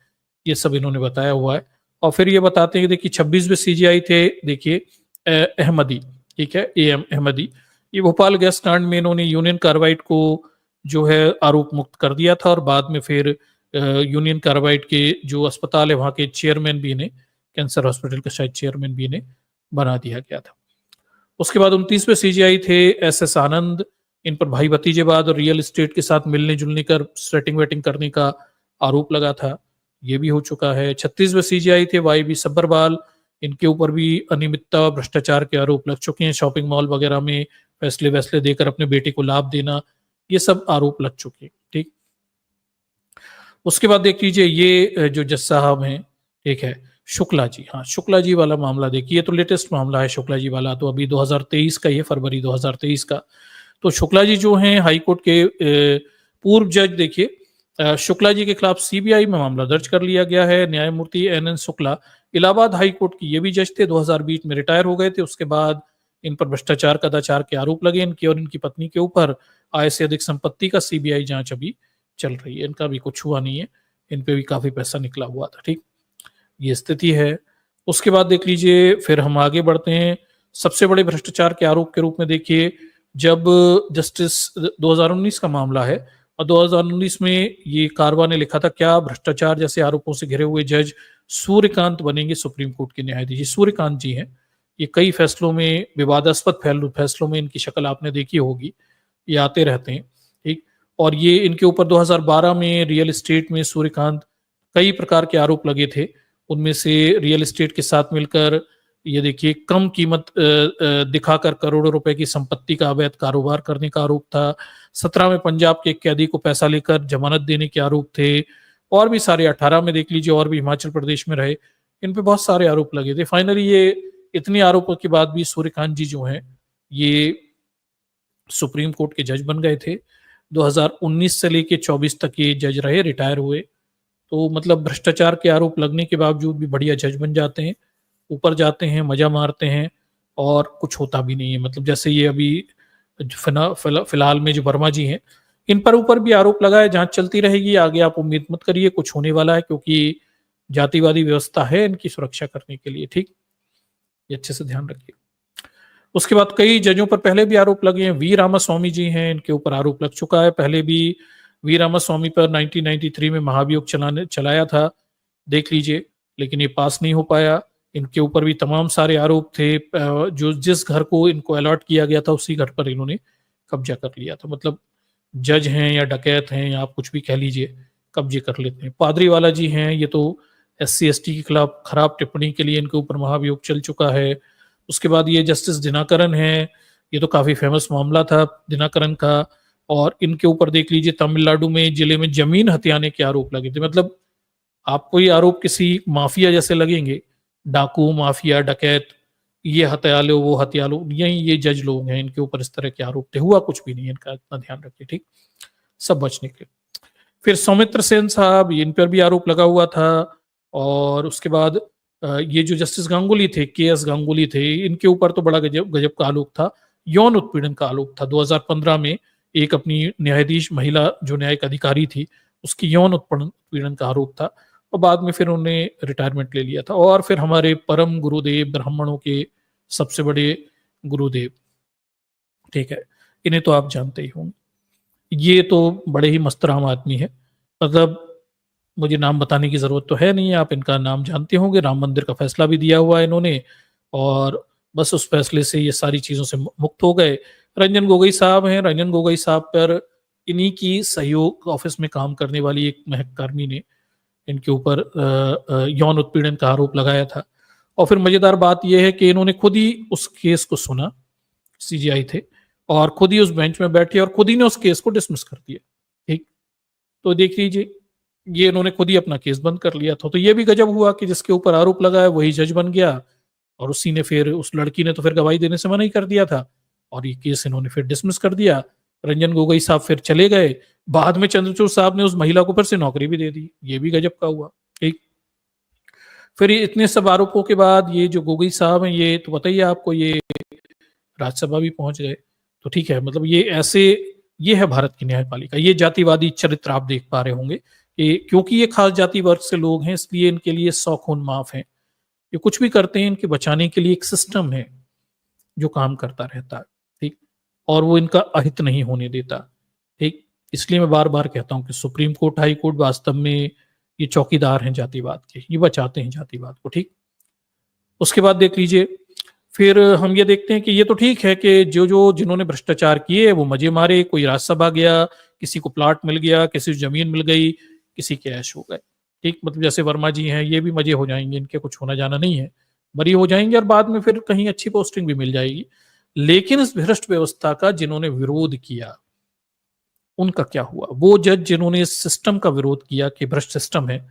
A: ये सब इन्होंने बताया हुआ है। और फिर ये बताते हैं कि देखिए 26वें सीजीआई थे, देखिए अहमदी, ठीक है, एएम अहमदी। ये भोपाल गैस कांड में इन्होंने यूनियन कार्बाइड को जो है आरोप मुक्त कर दिया था, और बाद में फिर यूनियन कार्बाइड के जो अस्पताल है वहाँ के चेयरमैन भी इन्हें, कैंसर हॉस्पिटल का शायद चेयरमैन भी इन्हें बना दिया गया था। उसके बाद 29वें सीजीआई थे एस एस आनंद। इन पर भाई भतीजेवाद और रियल एस्टेट के साथ मिलने जुलने कर सेटिंग वेटिंग करने का आरोप लगा था, ये भी हो चुका है। 36वें सीजीआई थे वाई बी सब्बरवाल। इनके ऊपर भी अनियमितता और भ्रष्टाचार के आरोप लग चुके हैं। शॉपिंग मॉल वगैरह में फैसले वैसले देकर अपने बेटे को लाभ देना, ये सब आरोप लग चुके हैं। ठीक, उसके बाद देख लीजिए ये जो जज साहब हैं, ठीक है, शुक्ला जी। हाँ, शुक्ला जी वाला मामला देखिए, ये तो लेटेस्ट मामला है शुक्ला जी वाला, तो अभी 2023 का, ये फरवरी 2023 का। तो शुक्ला जी जो हैं हाईकोर्ट के पूर्व जज, देखिए शुक्ला जी के खिलाफ सीबीआई में मामला दर्ज कर लिया गया है। न्यायमूर्ति N N Shukla Allahabad high court की ये भी जज थे, 2020 में रिटायर हो गए थे। उसके बाद इन पर भ्रष्टाचार कदाचार के आरोप लगे इनके और इनकी पत्नी के ऊपर। आय से अधिक संपत्ति का सीबीआई जांच अभी चल रही है, इनका भी कुछ हुआ नहीं है, इन पे भी काफी पैसा निकला हुआ था। ठीक, ये स्थिति है। उसके बाद देख लीजिए फिर हम आगे बढ़ते हैं। सबसे बड़े भ्रष्टाचार के आरोप के रूप में देखिए, जब जस्टिस 2019 का मामला है, और 2019 में ये कारवा ने लिखा था क्या भ्रष्टाचार जैसे आरोपों से घिरे हुए जज सूर्यकांत बनेंगे सुप्रीम कोर्ट के न्यायाधीश। सूर्यकांत जी हैं, ये कई फैसलों में, विवादास्पद फैसलों में इनकी शक्ल आपने देखी होगी, ये आते रहते हैं। ठीक, और ये इनके ऊपर 2012 में रियल एस्टेट में सूर्यकांत कई प्रकार के आरोप लगे थे। उनमें से रियल एस्टेट के साथ मिलकर ये देखिए कम कीमत दिखाकर करोड़ों रुपए की संपत्ति का अवैध कारोबार करने का आरोप था। 17 में पंजाब के एक कैदी को पैसा लेकर जमानत देने के आरोप थे, और भी सारे 18 में देख लीजिए, और भी हिमाचल प्रदेश में रहे। इन पे बहुत सारे आरोप लगे थे। फाइनली ये इतने आरोपों के बाद भी सूर्यकांत जी जो हैं ये सुप्रीम कोर्ट के जज बन गए थे। 2019 से लेके 24 तक ये जज रहे, रिटायर हुए। तो मतलब भ्रष्टाचार के आरोप लगने के बावजूद भी बढ़िया जज बन जाते हैं, ऊपर जाते हैं, मजा मारते हैं, और कुछ होता भी नहीं है। मतलब जैसे ये अभी फिलहाल में जो वर्मा जी हैं, इन पर ऊपर भी आरोप लगा है, जांच चलती रहेगी। आगे आप उम्मीद मत करिए कुछ होने वाला है, क्योंकि जातिवादी व्यवस्था है इनकी सुरक्षा करने के लिए। ठीक, ये अच्छे से ध्यान रखिए। उसके बाद कई जजों पर पहले भी आरोप लगे हैं। वी रामास्वामी जी हैं, इनके ऊपर आरोप लग चुका है पहले भी। वी रामास्वामी पर 1993 में महाभियोग चलाया था, देख लीजिए, लेकिन ये पास नहीं हो पाया। इनके ऊपर भी तमाम सारे आरोप थे। जो जिस घर को इनको अलॉट किया गया था उसी घर पर इन्होंने कब्जा कर लिया था। मतलब जज हैं या डकैत हैं या आप कुछ भी कह लीजिए, कब्जे कर लेते हैं। पादरी वाला जी हैं, ये तो SC ST के खिलाफ खराब टिप्पणी के लिए इनके ऊपर महाभियोग चल चुका है। उसके बाद ये जस्टिस दिनाकरन है, ये तो काफी फेमस मामला था दिनाकरन का, और इनके ऊपर देख लीजिए तमिलनाडु में जिले में जमीन हथियाने के आरोप लगे थे। मतलब आपको ये आरोप किसी माफिया जैसे लगेंगे, डाकू, माफिया, डकैत, ये हत्या लो, वो हत्या लो, यही ये जज लोग हैं, इनके ऊपर इस तरह के आरोप थे। हुआ कुछ भी नहीं, इनका इतना ध्यान रखिए। ठीक, सब बचने के। फिर सौमित्र सेन साहब, इन पर भी आरोप लगा हुआ था। और उसके बाद ये जो जस्टिस गांगुली थे, KS गांगुली थे, इनके ऊपर तो बड़ा गजब गजब का आरोप था। यौन उत्पीड़न का आरोप था। 2015 में एक अपनी न्यायाधीश महिला जो न्यायिक अधिकारी थी, उसकी यौन उत्पीड़न का आरोप था, और बाद में फिर उन्होंने रिटायरमेंट ले लिया था। और फिर हमारे परम गुरुदेव, ब्राह्मणों के सबसे बड़े गुरुदेव, ठीक है, इन्हें तो आप जानते ही होंगे। ये तो बड़े ही मस्तराम आदमी है, मतलब मुझे नाम बताने की जरूरत तो है नहीं, आप इनका नाम जानते होंगे। राम मंदिर का फैसला भी दिया हुआ है इन्होंने, और बस उस फैसले से ये सारी चीज़ों से मुक्त हो गए। रंजन गोगोई साहब हैं, रंजन गोगोई साहब पर इन्हीं की सहयोग ऑफ़िस में काम करने वाली एक महककर्मी ने इनके ऊपर यौन उत्पीड़न का आरोप लगाया था। और फिर मज़ेदार बात ये है कि इन्होंने खुद ही उस केस को सुना, सीजेआई थे, और खुद ही उस बेंच में बैठे और खुद ही ने उस केस को डिसमिस कर दिया। ठीक? तो देख लीजिए, ये इन्होंने खुद ही अपना केस बंद कर लिया था। तो ये भी गजब हुआ कि जिसके ऊपर आरोप लगाया वही जज बन गया, और उसी ने फिर, उस लड़की ने तो फिर गवाही देने से मना ही कर दिया था, और ये केस इन्होंने फिर डिसमिस कर दिया। रंजन गोगोई साहब फिर चले गए। बाद में चंद्रचूड़ साहब ने उस महिला को फिर से नौकरी भी दे दी। ये भी गजब का हुआ। ठीक? फिर ये इतने सब आरोपों के बाद ये जो गोगोई साहब हैं, ये तो पता ही है आपको, ये राज्यसभा भी पहुंच गए। तो ठीक है, मतलब ये ऐसे, ये है भारत की न्यायपालिका। ये जातिवादी चरित्र आप देख पा रहे होंगे कि क्योंकि ये खास जाति वर्ग से लोग हैं, इसलिए इनके लिए 100 खून माफ है। ये कुछ भी करते हैं, इनके बचाने के लिए एक सिस्टम है जो काम करता रहता है। ठीक? और वो इनका अहित नहीं होने देता। ठीक? इसलिए मैं बार बार कहता हूं कि सुप्रीम कोर्ट, हाई कोर्ट वास्तव में ये चौकीदार हैं जातिवाद के, ये बचाते हैं जातिवाद को। ठीक? उसके बाद देख लीजिए, फिर हम ये देखते हैं कि ये तो ठीक है कि जिन्होंने भ्रष्टाचार किए वो मजे मारे, कोई राज्यसभा गया, किसी को प्लाट मिल गया, किसी को जमीन मिल गई, किसी के ऐश हो गए। ठीक? मतलब जैसे वर्मा जी हैं, ये भी मजे हो जाएंगे, इनके कुछ होना जाना नहीं है, बरी हो जाएंगे और बाद में फिर कहीं अच्छी पोस्टिंग भी मिल जाएगी। लेकिन इस भ्रष्ट व्यवस्था का जिन्होंने विरोध किया, उनका क्या हुआ? वो जज जिन्होंने इस सिस्टम का विरोध किया कि भ्रष्ट सिस्टम है,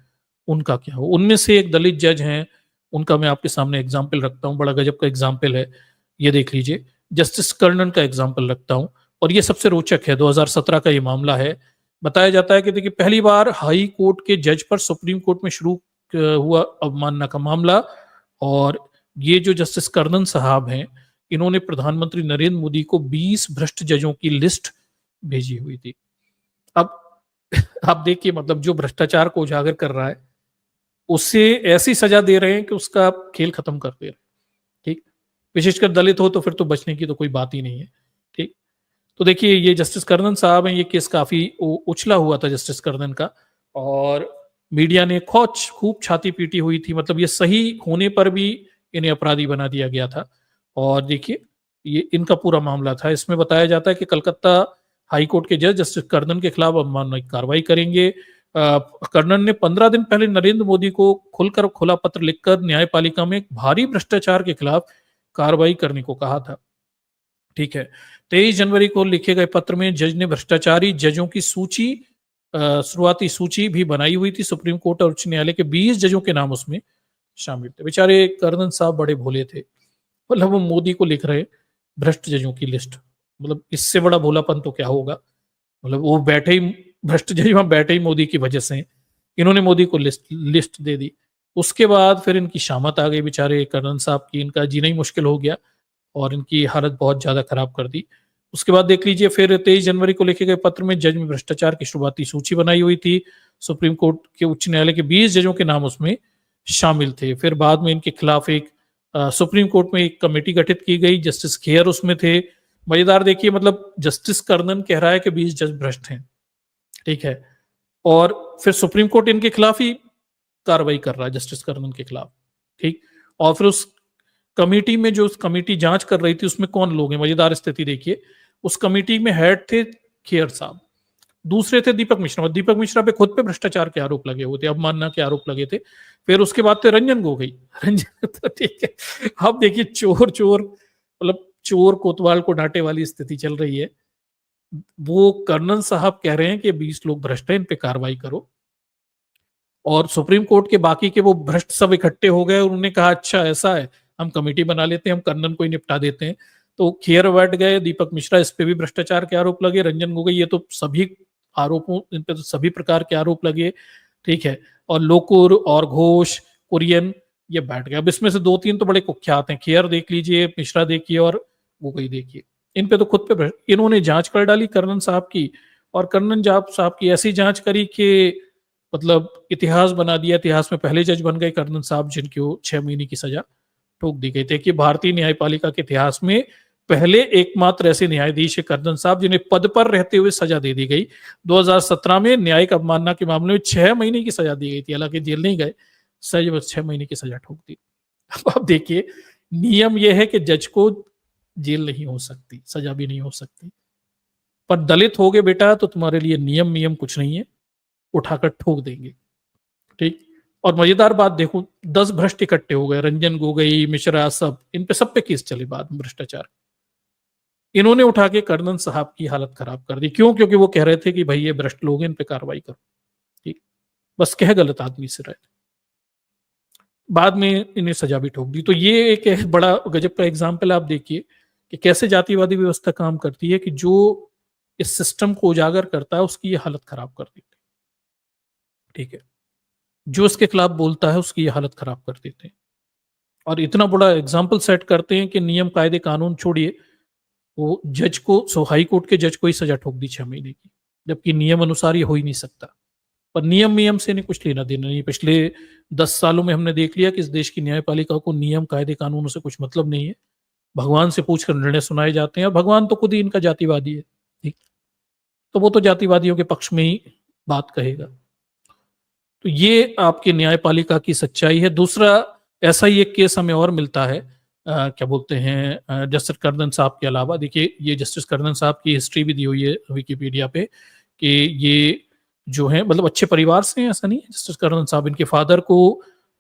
A: उनका क्या हुआ? उनमें से एक दलित जज हैं, उनका मैं आपके सामने एग्जाम्पल रखता हूँ, बड़ा गजब का एग्जाम्पल है। ये देख लीजिए, जस्टिस कर्णन का एग्जाम्पल रखता हूँ, और ये सबसे रोचक है। 2017 का ये मामला है। बताया जाता है कि देखिए, पहली बार हाई कोर्ट के जज पर सुप्रीम कोर्ट में शुरू हुआ अवमानना का मामला। और ये जो जस्टिस कर्णन साहब हैं, इन्होंने प्रधानमंत्री नरेंद्र मोदी को 20 भ्रष्ट जजों की लिस्ट भेजी हुई थी। अब आप देखिए, मतलब जो भ्रष्टाचार को उजागर कर रहा है, उसे ऐसी सजा दे रहे हैं कि उसका खेल खत्म कर दे रहे हैं। ठीक? विशेषकर दलित हो तो फिर तो बचने की तो कोई बात ही नहीं है। ठीक? तो देखिए, ये जस्टिस कर्णन साहब हैं, ये केस काफी उछला हुआ था जस्टिस कर्णन का, और मीडिया ने खूब छाती पीटी हुई थी। मतलब ये सही होने पर भी इन्हें अपराधी बना दिया गया था। और देखिए, ये इनका पूरा मामला था। इसमें बताया जाता है कि कलकत्ता हाई कोर्ट के जज जस्टिस कर्णन के खिलाफ अवमानना कार्रवाई करेंगे। कर्णन ने 15 दिन पहले नरेंद्र मोदी को खुलकर खुला पत्र लिखकर न्यायपालिका में भारी भ्रष्टाचार के खिलाफ कार्रवाई करने को कहा था। ठीक है? 23 जनवरी को लिखे गए पत्र में जज ने भ्रष्टाचारी जजों की सूची, शुरुआती सूची भी बनाई हुई थी। सुप्रीम कोर्ट और उच्च न्यायालय के 20 जजों के नाम उसमें शामिल थे। बेचारे कर्णन साहब बड़े भोले थे, मतलब वो मोदी को लिख रहे भ्रष्ट जजों की लिस्ट। मतलब इससे बड़ा भोलापन तो क्या होगा? मतलब वो बैठे ही, भ्रष्ट जज वहां बैठे ही मोदी की वजह से, इन्होंने मोदी को लिस्ट दे दी। उसके बाद फिर इनकी शामत आ गई बेचारे कर्णन साहब की, इनका जीना ही मुश्किल हो गया और इनकी हालत बहुत ज्यादा खराब कर दी। उसके बाद देख लीजिए, फिर 23 जनवरी को लिखे गए पत्र में जज में भ्रष्टाचार की शुरुआती सूची बनाई हुई थी। सुप्रीम कोर्ट के उच्च न्यायालय के 20 जजों के नाम उसमें शामिल थे। फिर बाद में इनके खिलाफ एक सुप्रीम कोर्ट में एक कमेटी गठित की गई, जस्टिस खेयर उसमें थे। मजेदार देखिए, मतलब जस्टिस कर्णन कह रहा है कि 20 जज भ्रष्ट हैं। ठीक है? और फिर सुप्रीम कोर्ट इनके खिलाफ ही कार्रवाई कर रहा है, जस्टिस कर्णन के खिलाफ। ठीक? और फिर उस कमेटी में, जो उस कमेटी जांच कर रही थी, उसमें कौन लोग हैं? मजेदार स्थिति देखिए, उस कमेटी में हेड थे खेयर साहब, दूसरे थे दीपक मिश्रा। दीपक मिश्रा पे खुद पे भ्रष्टाचार के आरोप लगे हुए थे, अवमानना के आरोप लगे थे। फिर उसके बाद थे रंजन गोगोई। रंजन तो ठीक है, अब देखिए, चोर चोर, मतलब चोर कोतवाल को डांटे वाली स्थिति चल रही है। वो कर्नल साहब कह रहे हैं कि 20 लोग भ्रष्ट हैं, इन पे कार्रवाई करो। और सुप्रीम कोर्ट के बाकी के वो भ्रष्ट सब इकट्ठे हो गए और उन्होंने कहा, अच्छा ऐसा है, हम कमेटी बना लेते हैं, हम कर्नल को ही निपटा देते हैं। तो खेर बैठ गए, दीपक मिश्रा, इस पे भी भ्रष्टाचार के आरोप लगे, रंजन गोगोई, ये तो सभी आरोपों, इन पे तो सभी प्रकार के आरोप लगे। ठीक है? और लोकुर और घोष, कुरियन, ये बैठ गए। अब इसमें से 2-3 तो बड़े कुख्यात हैं, खेर देख लीजिए, मिश्रा देखिए, और गोगोई देखिए। इन पे तो खुद पे इन्होंने जांच कर डाली कर्नल साहब की, और कर्नल साहब की ऐसी जांच करी कि मतलब इतिहास बना दिया। इतिहास में पहले जज बन गए कर्नल साहब जिनको 6 महीने की सजा ठोक दी गई थी, कि भारतीय न्यायपालिका के इतिहास में पहले एकमात्र ऐसे न्यायाधीश है कर्नल साहब जिन्हें पद पर रहते हुए सजा दे दी गई। 2017 में न्यायिक अवमानना के मामले में 6 महीने की सजा दी गई थी, हालांकि जेल नहीं गए, सजा 6 महीने की सजा ठोक दी। अब देखिए, नियम यह है कि जज को जेल नहीं हो सकती, सजा भी नहीं हो सकती, पर दलित हो गए बेटा तो तुम्हारे लिए नियम नियम कुछ नहीं है, उठाकर ठोक देंगे। ठीक। और मजेदार बात देखो, 10 भ्रष्ट इकट्ठे हो गए, रंजन गोगोई, मिश्रा, सब पे केस चले बाद में भ्रष्टाचार। इन्होंने उठा के कर्नल साहब की हालत खराब कर दी। क्यों? क्योंकि वो कह रहे थे कि भाई ये भ्रष्ट लोग हैं, इन पे कार्रवाई करो। ठीक। बस कह गलत आदमी से रहे, बाद में इन्हें सजा भी ठोक दी। तो ये एक बड़ा गजब का एग्जाम्पल आप देखिए कि कैसे जातिवादी व्यवस्था काम करती है, कि जो इस सिस्टम को उजागर करता है उसकी ये हालत खराब कर देती है। ठीक है। जो इसके खिलाफ बोलता है उसकी ये हालत खराब कर देते हैं, और इतना बड़ा एग्जाम्पल सेट करते हैं कि नियम कायदे कानून छोड़िए, वो जज को, हाई कोर्ट के जज को ही सजा ठोक दी 6 महीने की, जबकि नियम अनुसार ये हो ही नहीं सकता। पर नियम से नहीं कुछ लेना देना नहीं। पिछले 10 सालों में हमने देख लिया कि इस देश की न्यायपालिका को नियम कायदे कानूनों से कुछ मतलब नहीं है। भगवान से पूछकर निर्णय सुनाए जाते हैं, और भगवान तो खुद ही इनका जातिवादी है। ठीक। तो वो तो जातिवादियों के पक्ष में ही बात कहेगा। तो ये आपकी न्यायपालिका की सच्चाई है। दूसरा ऐसा ही एक केस हमें और मिलता है, क्या बोलते हैं, जस्टिस कर्दन साहब के अलावा। देखिए, ये जस्टिस कर्दन साहब की हिस्ट्री भी दी हुई है विकिपीडिया पे, कि ये जो है मतलब अच्छे परिवार से हैं, ऐसा नहीं है। जस्टिस कर्दन साहब, इनके फादर को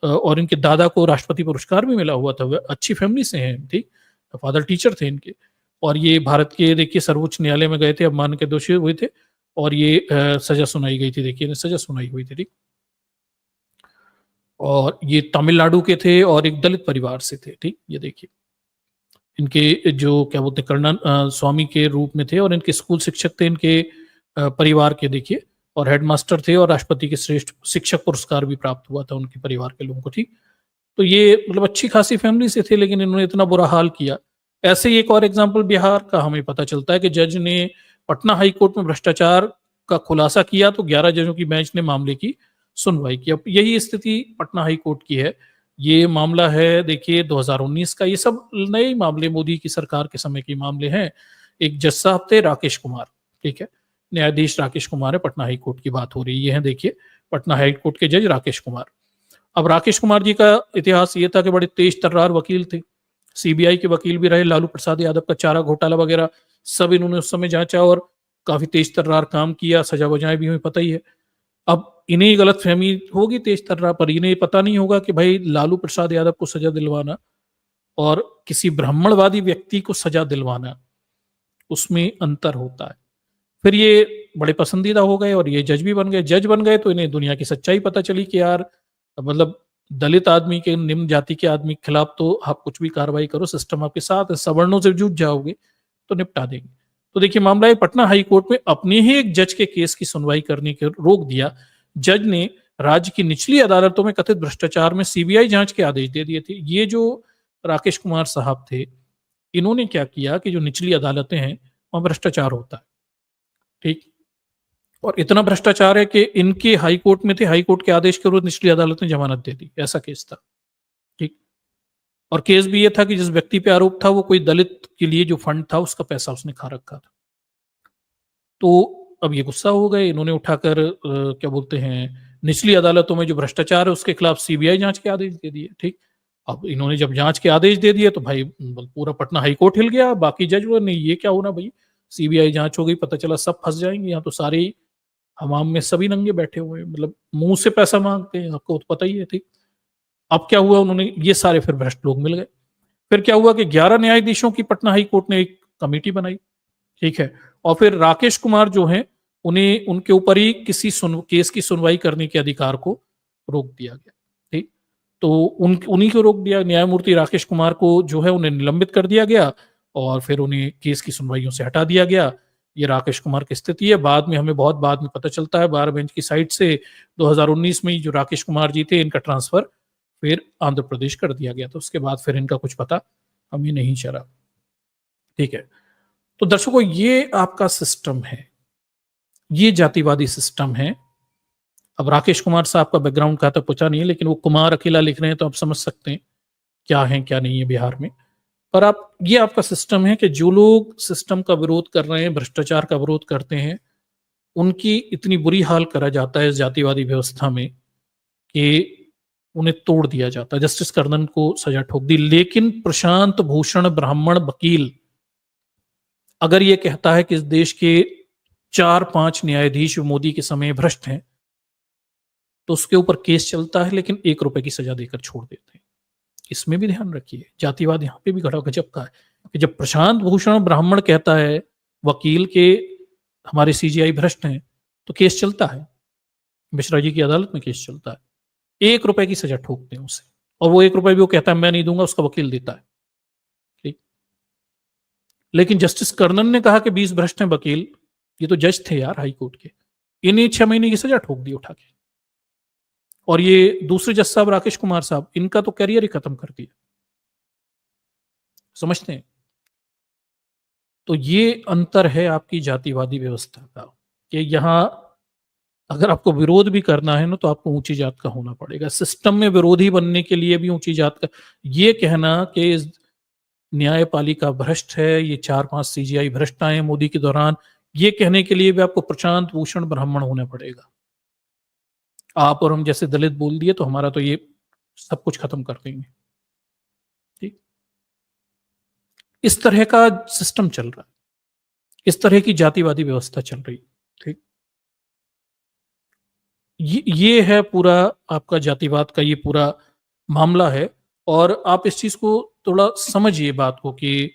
A: और इनके दादा को राष्ट्रपति पुरस्कार भी मिला हुआ था। अच्छी फैमिली से हैं। ठीक। फादर टीचर थे इनके, और ये भारत के, देखिए, सर्वोच्च न्यायालय में गए थे, अपमान के दोषी हुए थे, और ये सजा सुनाई गई थी। देखिए, सजा सुनाई हुई थी। ठीक। और ये तमिलनाडु के थे और एक दलित परिवार से थे। ठीक। ये देखिए, इनके जो क्या बोलते हैं, कर्नल स्वामी के रूप में थे, और इनके स्कूल शिक्षक थे इनके परिवार के, देखिए, और हेडमास्टर थे, और राष्ट्रपति के श्रेष्ठ शिक्षक पुरस्कार भी प्राप्त हुआ था उनके परिवार के लोगों को। ठीक। तो ये मतलब अच्छी खासी फैमिली से थे, लेकिन इन्होंने इतना बुरा हाल किया। ऐसे ही एक और एग्जाम्पल बिहार का हमें पता चलता है कि जज ने पटना हाई कोर्ट में भ्रष्टाचार का खुलासा किया, तो 11 जजों की बेंच ने मामले की सुनवाई की। अब यही स्थिति पटना हाई कोर्ट की है। ये मामला है, देखिए, 2019 का। ये सब नए मामले, मोदी की सरकार के समय के मामले हैं। एक जज साहब थे, राकेश कुमार। ठीक है। न्यायाधीश राकेश कुमार है, पटना हाई कोर्ट की बात हो रही है। ये है, देखिए, पटना हाई कोर्ट के जज राकेश कुमार। अब राकेश कुमार जी का इतिहास ये था कि बड़े तेज तर्रार वकील थे, सीबीआई के वकील भी रहे, लालू प्रसाद यादव का चारा घोटाला वगैरह सब इन्होंने उस समय जांचा, और काफी तेज तर्रार काम किया, सजा वजाएं भी हमें पता ही है। अब इन्हें गलत फहमी होगी तेज तर्रार पर, इन्हें पता नहीं होगा कि भाई लालू प्रसाद यादव को सजा दिलवाना और किसी ब्राह्मणवादी व्यक्ति को सजा दिलवाना, उसमें अंतर होता है। फिर ये बड़े पसंदीदा हो गए, और ये जज भी बन गए। जज बन गए तो इन्हें दुनिया की सच्चाई पता चली कि यार, मतलब दलित आदमी के, निम्न जाति के आदमी के खिलाफ तो आप कुछ भी कार्रवाई करो, सिस्टम आपके साथ है, सवर्णों से जूझ जाओगे तो निपटा देंगे। तो देखिए, मामला है पटना हाई कोर्ट में अपने ही एक जज के केस की सुनवाई करने के रोक दिया। जज ने राज्य की निचली अदालतों में कथित भ्रष्टाचार में सीबीआई जांच के आदेश दे दिए थे। ये जो राकेश कुमार साहब थे, इन्होंने क्या किया कि जो निचली अदालतें हैं वहां भ्रष्टाचार होता है। ठीक। और इतना भ्रष्टाचार है कि इनके हाई कोर्ट में थे, हाई कोर्ट के आदेश के विरुद्ध निचली अदालत ने जमानत दे दी। ऐसा केस था। ठीक। और केस भी ये था कि जिस व्यक्ति पे आरोप था वो कोई दलित के लिए जो फंड था उसका पैसा उसने खा रखा था। तो अब ये गुस्सा हो गए, इन्होंने उठाकर क्या बोलते हैं, निचली अदालतों में जो भ्रष्टाचार है उसके खिलाफ सीबीआई जांच के आदेश दे दिए। ठीक। अब इन्होंने जब जांच के आदेश दे दिए तो भाई पूरा पटना हाई कोर्ट हिल गया। बाकी जज बोले नहीं, ये क्या होना भाई, सीबीआई जांच हो गई, पता चला सब फंस जाएंगे, यहाँ तो सारे ही हमाम में सभी नंगे बैठे हुए हैं, मतलब मुंह से पैसा मांगते हैं, आपको तो पता ही है। ठीक। अब क्या हुआ, उन्होंने ये सारे फिर भ्रष्ट लोग मिल गए। फिर क्या हुआ कि 11 न्यायाधीशों की पटना हाई कोर्ट ने एक कमेटी बनाई। ठीक है। और फिर राकेश कुमार जो हैं, उन्हें उनके ऊपर ही किसी केस की सुनवाई करने के अधिकार को रोक दिया गया। ठीक। तो उन्हीं को रोक दिया, न्यायमूर्ति राकेश कुमार को जो है उन्हें निलंबित कर दिया गया, और फिर उन्हें केस की सुनवाइयों से हटा दिया गया। ये राकेश कुमार की स्थिति है। बाद में हमें बहुत बाद में पता चलता है, बार बेंच की साइड से 2019 में जो राकेश कुमार जी थे, इनका ट्रांसफर फिर आंध्र प्रदेश कर दिया गया। तो उसके बाद फिर इनका कुछ पता हमें नहीं चला। ठीक है। तो दर्शकों, ये आपका सिस्टम है, ये जातिवादी सिस्टम है। अब राकेश कुमार साहब का बैकग्राउंड का तो पूछा नहीं है, लेकिन वो कुमार अकेला लिख रहे हैं तो आप समझ सकते हैं क्या है क्या नहीं है बिहार में। पर आप, ये आपका सिस्टम है कि जो लोग सिस्टम का विरोध कर रहे हैं, भ्रष्टाचार का विरोध करते हैं, उनकी इतनी बुरी हाल करा जाता है इस जातिवादी व्यवस्था में कि उन्हें तोड़ दिया जाता। जस्टिस कर्णन को सजा ठोक दी। लेकिन प्रशांत भूषण ब्राह्मण वकील अगर ये कहता है कि इस देश के 4-5 न्यायाधीश मोदी के समय भ्रष्ट हैं, तो उसके ऊपर केस चलता है, लेकिन 1 रुपए की सजा देकर छोड़ देते हैं। इसमें भी ध्यान रखिए, जातिवाद यहां पे भी घड़ा गजब का है कि जब प्रशांत भूषण ब्राह्मण कहता है वकील के हमारे सीजीआई भ्रष्ट हैं, तो केस चलता है, मिश्रा जी की अदालत में केस चलता है। 1 रुपए की सजा ठोकते हैं उसे, और वो 1 रुपए भी वो कहता है मैं नहीं दूंगा, उसका वकील देता है। ठीक। लेकिन जस्टिस कर्णन ने कहा कि 20 भ्रष्ट हैं वकील, ये तो जज थे यार हाई कोर्ट के, इन्हें 6 महीने की सजा ठोक दी उठा के। और ये दूसरे जज साहब राकेश कुमार साहब, इनका तो करियर ही खत्म कर दिया। समझते हैं? तो ये अंतर है आपकी जातिवादी व्यवस्था का कि यहां अगर आपको विरोध भी करना है ना, तो आपको ऊंची जात का होना पड़ेगा। सिस्टम में विरोधी बनने के लिए भी ऊंची जात का, ये कहना कि इस न्यायपालिका भ्रष्ट है, ये 4-5 सीजीआई भ्रष्ट आए मोदी के दौरान, ये कहने के लिए भी आपको प्रशांत भूषण ब्राह्मण होना पड़ेगा। आप और हम जैसे दलित बोल दिए तो हमारा तो ये सब कुछ खत्म कर देंगे। ठीक। इस तरह का सिस्टम चल रहा है, इस तरह की जातिवादी व्यवस्था चल रही है। ठीक। ये है पूरा आपका जातिवाद का ये पूरा मामला है। और आप इस चीज को थोड़ा समझिए बात को कि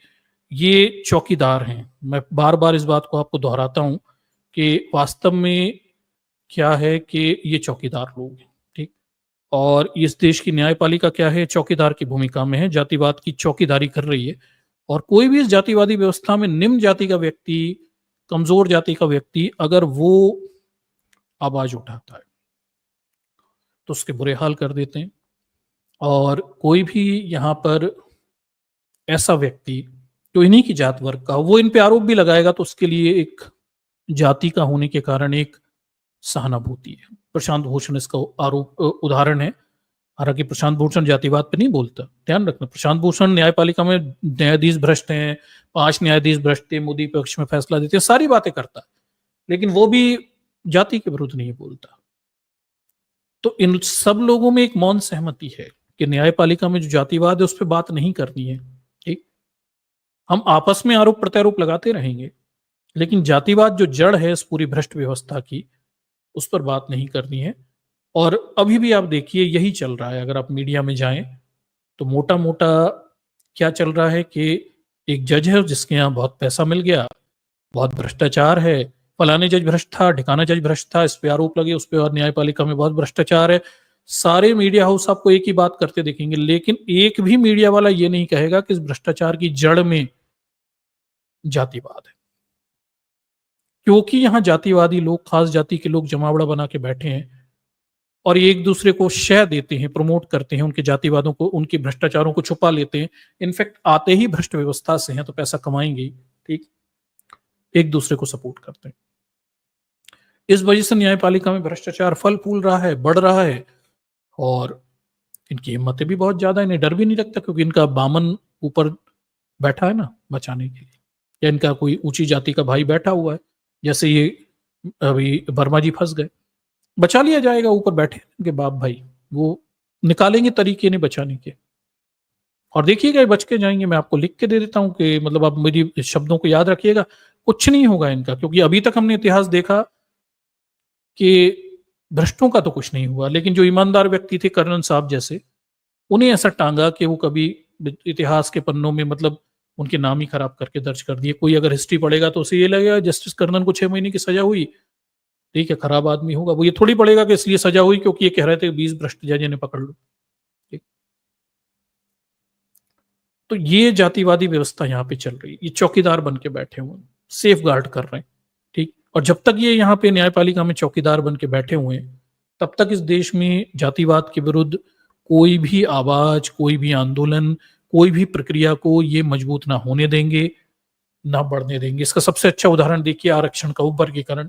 A: ये चौकीदार हैं। मैं बार बार इस बात को आपको दोहराता हूं कि वास्तव में क्या है कि ये चौकीदार लोग हैं। ठीक। और इस देश की न्यायपालिका क्या है, चौकीदार की भूमिका में है, जातिवाद की चौकीदारी कर रही है। और कोई भी इस जातिवादी व्यवस्था में निम्न जाति का व्यक्ति, कमजोर जाति का व्यक्ति अगर वो आवाज उठाता है तो उसके बुरे हाल कर देते हैं। और कोई भी यहाँ पर ऐसा व्यक्ति जो इन्हीं की जात वर्ग का, वो इन पे आरोप भी लगाएगा तो उसके लिए एक जाति का होने के कारण एक सहानुभूति है। प्रशांत भूषण इसका आरोप उदाहरण है। हालांकि प्रशांत भूषण जातिवाद पे नहीं बोलता, ध्यान रखना। प्रशांत भूषण न्यायपालिका में न्यायाधीश भ्रष्ट हैं, 5 न्यायाधीश भ्रष्ट थे, मोदी पक्ष में फैसला देते हैं, सारी बातें करता है, लेकिन वो भी जाति के विरुद्ध नहीं बोलता। तो इन सब लोगों में एक मौन सहमति है कि न्यायपालिका में जो जातिवाद है उस पर बात नहीं करनी है। ठीक। हम आपस में आरोप प्रत्यारोप लगाते रहेंगे, लेकिन जातिवाद जो जड़ है इस पूरी भ्रष्ट व्यवस्था की, उस पर बात नहीं करनी है। और अभी भी आप देखिए यही चल रहा है। अगर आप मीडिया में जाएं तो मोटा मोटा क्या चल रहा है कि एक जज है जिसके यहाँ बहुत पैसा मिल गया, बहुत भ्रष्टाचार है, फलाने जज भ्रष्ट था, ढिकाना जज भ्रष्ट था, इस पे आरोप लगे, उस पे, और न्यायपालिका में बहुत भ्रष्टाचार है। सारे मीडिया हाउस आपको एक ही बात करते देखेंगे, लेकिन एक भी मीडिया वाला ये नहीं कहेगा कि इस भ्रष्टाचार की जड़ में जातिवाद है। क्योंकि यहां जातिवादी लोग, खास जाति के लोग जमावड़ा बना के बैठे हैं और एक दूसरे को शह देते हैं, प्रमोट करते हैं, उनके जातिवादों को, उनके भ्रष्टाचारों को छुपा लेते हैं। इनफैक्ट आते ही भ्रष्ट व्यवस्था से हैं तो पैसा कमाएंगे। ठीक। एक दूसरे को सपोर्ट करते हैं। इस वजह से न्यायपालिका में भ्रष्टाचार फल फूल रहा है, बढ़ रहा है। और इनकी हिम्मतें भी बहुत ज्यादा, इन्हें डर भी नहीं लगता, क्योंकि इनका बामन ऊपर बैठा है ना बचाने के लिए, या इनका कोई ऊंची जाति का भाई बैठा हुआ है। जैसे ये अभी वर्मा जी फंस गए, बचा लिया जाएगा, ऊपर बैठे इनके बाप भाई, वो निकालेंगे तरीके इन्हें बचाने के। और देखिएगा ये बच के जाएंगे। मैं आपको लिख के दे देता हूं कि मतलब आप मेरी शब्दों को याद रखिएगा, कुछ नहीं होगा इनका, क्योंकि अभी तक हमने इतिहास देखा कि भ्रष्टों का तो कुछ नहीं हुआ, लेकिन जो ईमानदार व्यक्ति थे कर्नन साहब जैसे, उन्हें ऐसा टांगा कि वो कभी इतिहास के पन्नों में मतलब उनके नाम ही खराब करके दर्ज कर दिए। कोई अगर हिस्ट्री पढ़ेगा तो उसे ये लगेगा जस्टिस कर्नन को 6 महीने की सजा हुई, ठीक है, खराब आदमी होगा। वो ये थोड़ी पड़ेगा कि इसलिए सजा हुई क्योंकि ये कह रहे थे 20 भ्रष्ट जज ने पकड़ लो। ठीक। तो ये जातिवादी व्यवस्था यहाँ पे चल रही है, ये चौकीदार बन के बैठे हुए हैं, सेफ गार्ड कर रहे हैं। ठीक। और जब तक ये यहाँ पे न्यायपालिका में चौकीदार बन के बैठे हुए हैं, तब तक इस देश में जातिवाद के विरुद्ध कोई भी आवाज, कोई भी आंदोलन, कोई भी प्रक्रिया को ये मजबूत ना होने देंगे, ना बढ़ने देंगे। इसका सबसे अच्छा उदाहरण देखिए आरक्षण का उपवर्गीकरण।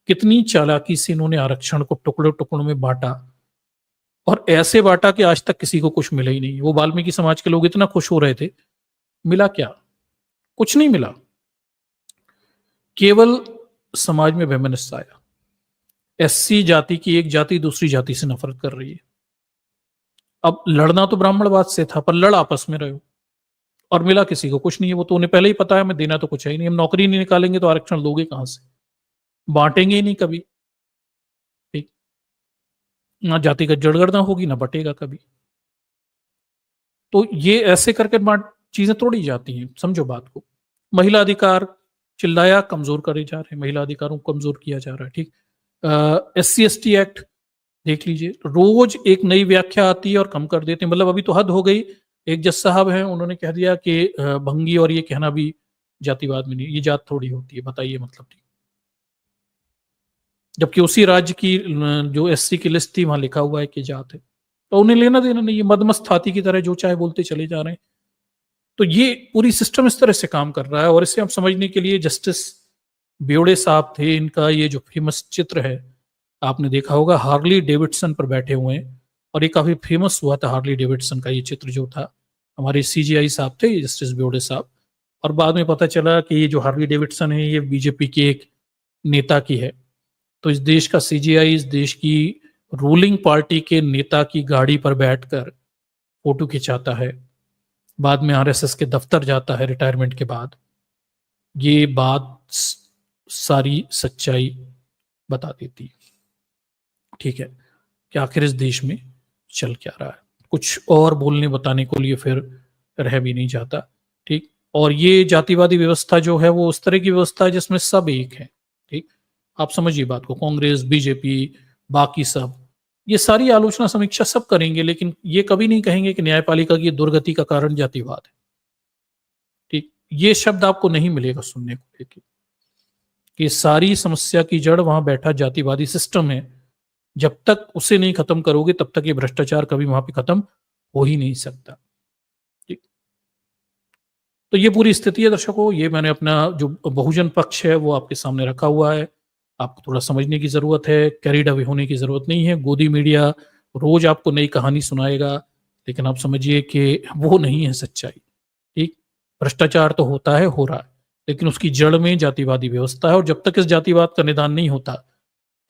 A: कितनी चालाकी से इन्होंने आरक्षण को टुकड़ों टुकड़ों में बांटा, और ऐसे बांटा कि आज तक किसी को कुछ मिला ही नहीं। वो वाल्मीकि समाज के लोग इतना खुश हो रहे थे, मिला क्या? कुछ नहीं मिला। केवल समाज में वैमनस्य आया। एससी जाति की एक जाति दूसरी जाति से नफरत कर रही है। अब लड़ना तो ब्राह्मणवाद से था, पर लड़ आपस में रहे हो और मिला किसी को कुछ नहीं है। वो तो उन्हें पहले ही पता है हमें देना तो कुछ है ही नहीं, हम नौकरी नहीं निकालेंगे तो आरक्षण लोगे कहां से, बांटेंगे ही नहीं कभी। ठीक, ना जातिगत जनगणना होगी ना बटेगा कभी। तो ये ऐसे करके चीजें तोड़ी जाती हैं, समझो बात को। महिला अधिकार चिल्लाया, कमजोर करे जा रहे हैं, महिला अधिकारों को कमजोर किया जा रहा है। ठीक, SC ST एक्ट देख लीजिए, रोज एक नई व्याख्या आती है और कम कर देते हैं। मतलब अभी तो हद हो गई, एक जज साहब हैं उन्होंने कह दिया कि भंगी और ये कहना भी जातिवाद में नहीं, ये जात थोड़ी होती है, बताइए मतलब। ठीक, जबकि उसी राज्य की जो SC की लिस्ट थी वहां लिखा हुआ है कि जात है, तो उन्हें लेना देना नहीं है, मदमस्त हाथी की तरह जो चाहे बोलते चले जा रहे हैं। तो ये पूरी सिस्टम इस तरह से काम कर रहा है। और इसे आप समझने के लिए जस्टिस ब्योड़े साहब थे, इनका ये जो फेमस चित्र है आपने देखा होगा, हार्ली डेविडसन पर बैठे हुए हैं, और ये काफी फेमस हुआ था हार्ली डेविडसन का ये चित्र जो था। हमारे CGI साहब थे जस्टिस ब्योड़े साहब, और बाद में पता चला कि ये जो हार्ली डेविडसन है ये BJP के एक नेता की है। तो इस देश का CGI इस देश की रूलिंग पार्टी के नेता की गाड़ी पर बैठकर फोटो खिंचाता है, बाद में RSS के दफ्तर जाता है रिटायरमेंट के बाद। ये बात सारी सच्चाई बता देती है, ठीक है, कि आखिर इस देश में चल क्या रहा है। कुछ और बोलने बताने को लिए फिर रह भी नहीं जाता। ठीक, और ये जातिवादी व्यवस्था जो है वो उस तरह की व्यवस्था है जिसमें सब एक है। ठीक, आप समझिए बात को, कांग्रेस, BJP, बाकी सब, ये सारी आलोचना समीक्षा सब करेंगे, लेकिन ये कभी नहीं कहेंगे कि न्यायपालिका की दुर्गति का कारण जातिवाद है। ठीक, ये शब्द आपको नहीं मिलेगा सुनने को, लेकिन कि सारी समस्या की जड़ वहां बैठा जातिवादी सिस्टम है। जब तक उसे नहीं खत्म करोगे तब तक ये भ्रष्टाचार कभी वहां पे खत्म हो ही नहीं सकता। ठीक, तो ये पूरी स्थिति है दर्शकों। ये मैंने अपना जो बहुजन पक्ष है वो आपके सामने रखा हुआ है, आपको थोड़ा समझने की जरूरत है, कैरिड अवे होने की जरूरत नहीं है। गोदी मीडिया रोज आपको नई कहानी सुनाएगा, लेकिन आप समझिए कि वो नहीं है सच्चाई। ठीक, भ्रष्टाचार तो होता है, हो रहा है, लेकिन उसकी जड़ में जातिवादी व्यवस्था है, और जब तक इस जातिवाद का निदान नहीं होता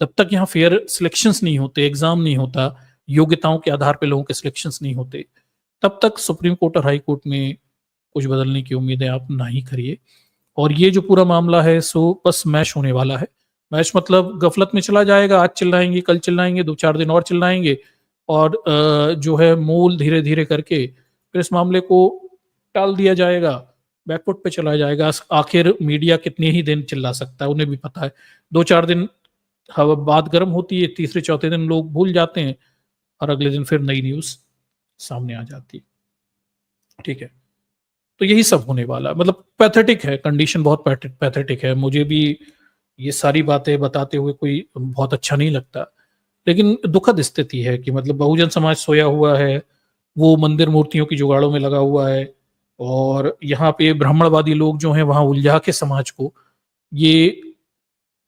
A: तब तक यहाँ फेयर सिलेक्शंस नहीं होते, एग्जाम नहीं होता, योग्यताओं के आधार पर लोगों के सिलेक्शंस नहीं होते, तब तक सुप्रीम कोर्ट और हाई कोर्ट में कुछ बदलने की उम्मीदें आप ना ही करिए। और ये जो पूरा मामला है सो बस मैश होने वाला है। मैच मतलब गफलत में चला जाएगा, आज चिल्लाएंगे, कल चिल्लाएंगे, 2-4 दिन और चिल्लाएंगे, और जो है मूल धीरे धीरे करके फिर इस मामले को टाल दिया जाएगा, बैकफुट पे चला जाएगा। आखिर मीडिया कितने ही दिन चिल्ला सकता है, उन्हें भी पता है। 2-4 दिन हवा बात गर्म होती है, तीसरे चौथे दिन लोग भूल जाते हैं, और अगले दिन फिर नई न्यूज सामने आ जाती है। ठीक है, तो यही सब होने वाला, मतलब पैथेटिक है, कंडीशन बहुत पैथेटिक है। मुझे भी ये सारी बातें बताते हुए कोई बहुत अच्छा नहीं लगता, लेकिन दुखद स्थिति है कि मतलब बहुजन समाज सोया हुआ है, वो मंदिर मूर्तियों की जुगाड़ों में लगा हुआ है, और यहाँ पे ब्राह्मणवादी लोग जो हैं वहां उलझा के समाज को ये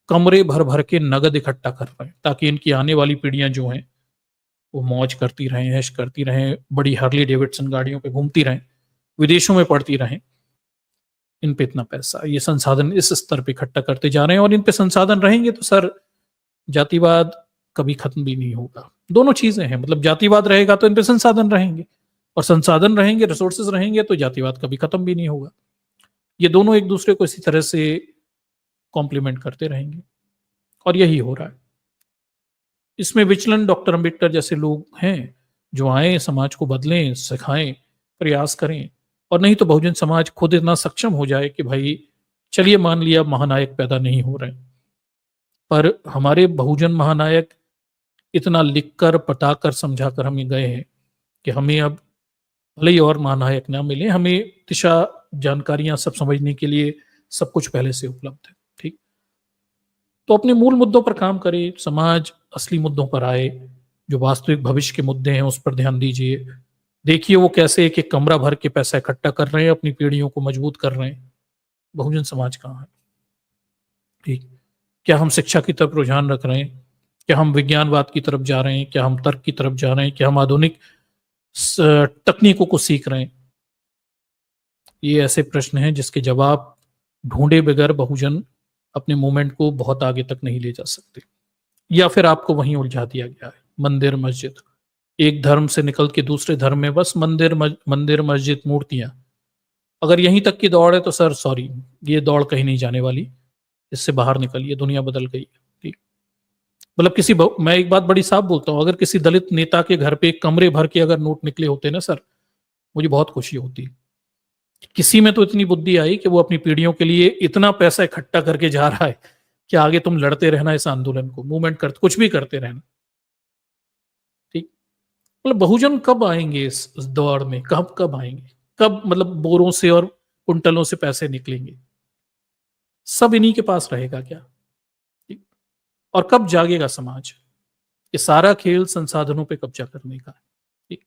A: कमरे भर भर के नगद इकट्ठा कर रहे हैं, ताकि इनकी आने वाली पीढ़ियां जो हैं वो मौज करती रहें, ऐश करती रहें, बड़ी हार्ली डेविडसन गाड़ियों पे घूमती रहें, विदेशों में पढ़ती रहें। इन पे इतना पैसा, ये संसाधन इस स्तर पे इकट्ठा करते जा रहे हैं, और इन पे संसाधन रहेंगे तो सर जातिवाद कभी खत्म भी नहीं होगा। दोनों चीजें हैं, मतलब जातिवाद रहेगा तो इन पे संसाधन रहेंगे, और संसाधन रहेंगे, रिसोर्सेज रहेंगे, तो जातिवाद कभी खत्म भी नहीं होगा। ये दोनों एक दूसरे को इसी तरह से कॉम्प्लीमेंट करते रहेंगे, और यही हो रहा है। इसमें विचलन डॉक्टर अंबेडकर जैसे लोग हैं जो आए, समाज को बदलें, सिखाएं, प्रयास करें, और नहीं तो बहुजन समाज खुद इतना सक्षम हो जाए कि भाई चलिए मान लिया महानायक पैदा नहीं हो रहे, पर हमारे बहुजन महानायक इतना लिखकर, पटाकर, समझाकर हमें गए हैं कि हमें अब भले ही और महानायक ना मिले, हमें दिशा जानकारियां सब समझने के लिए सब कुछ पहले से उपलब्ध है। ठीक, तो अपने मूल मुद्दों पर काम करें, समाज असली मुद्दों पर आए, जो वास्तविक भविष्य के मुद्दे हैं उस पर ध्यान दीजिए। देखिए वो कैसे एक एक कमरा भर के पैसा इकट्ठा कर रहे हैं, अपनी पीढ़ियों को मजबूत कर रहे हैं। बहुजन समाज कहाँ है? ठीक, क्या हम शिक्षा की तरफ रुझान रख रहे हैं? क्या हम विज्ञानवाद की तरफ जा रहे हैं? क्या हम तर्क की तरफ जा रहे हैं? क्या हम आधुनिक तकनीकों को सीख रहे हैं? ये ऐसे प्रश्न हैं जिसके जवाब ढूंढे बगैर बहुजन अपने मूवमेंट को बहुत आगे तक नहीं ले जा सकते, या फिर आपको वहीं उलझा दिया गया है, मंदिर मस्जिद। एक धर्म से निकल के दूसरे धर्म में बस मंदिर मस्जिद मूर्तियां, अगर यहीं तक की दौड़ है तो सर सॉरी, ये दौड़ कहीं नहीं जाने वाली, इससे बाहर निकलिए, दुनिया बदल गई है। ठीक, मतलब मैं एक बात बड़ी साफ बोलता हूं, अगर किसी दलित नेता के घर पे एक कमरे भर के अगर नोट निकले होते ना सर, मुझे बहुत खुशी होती। किसी में तो इतनी बुद्धि आई कि वो अपनी पीढ़ियों के लिए इतना पैसा इकट्ठा करके जा रहा है कि आगे तुम लड़ते रहना इस आंदोलन को, मूवमेंट करते, कुछ भी करते रहना। ठीक, मतलब बहुजन कब आएंगे इस दौर में, कब कब आएंगे, कब मतलब बोरों से और कुंटलों से पैसे निकलेंगे, सब इन्हीं के पास रहेगा क्या? ठीक? और कब जागेगा समाज? ये सारा खेल संसाधनों पे कब्जा करने का है। ठीक?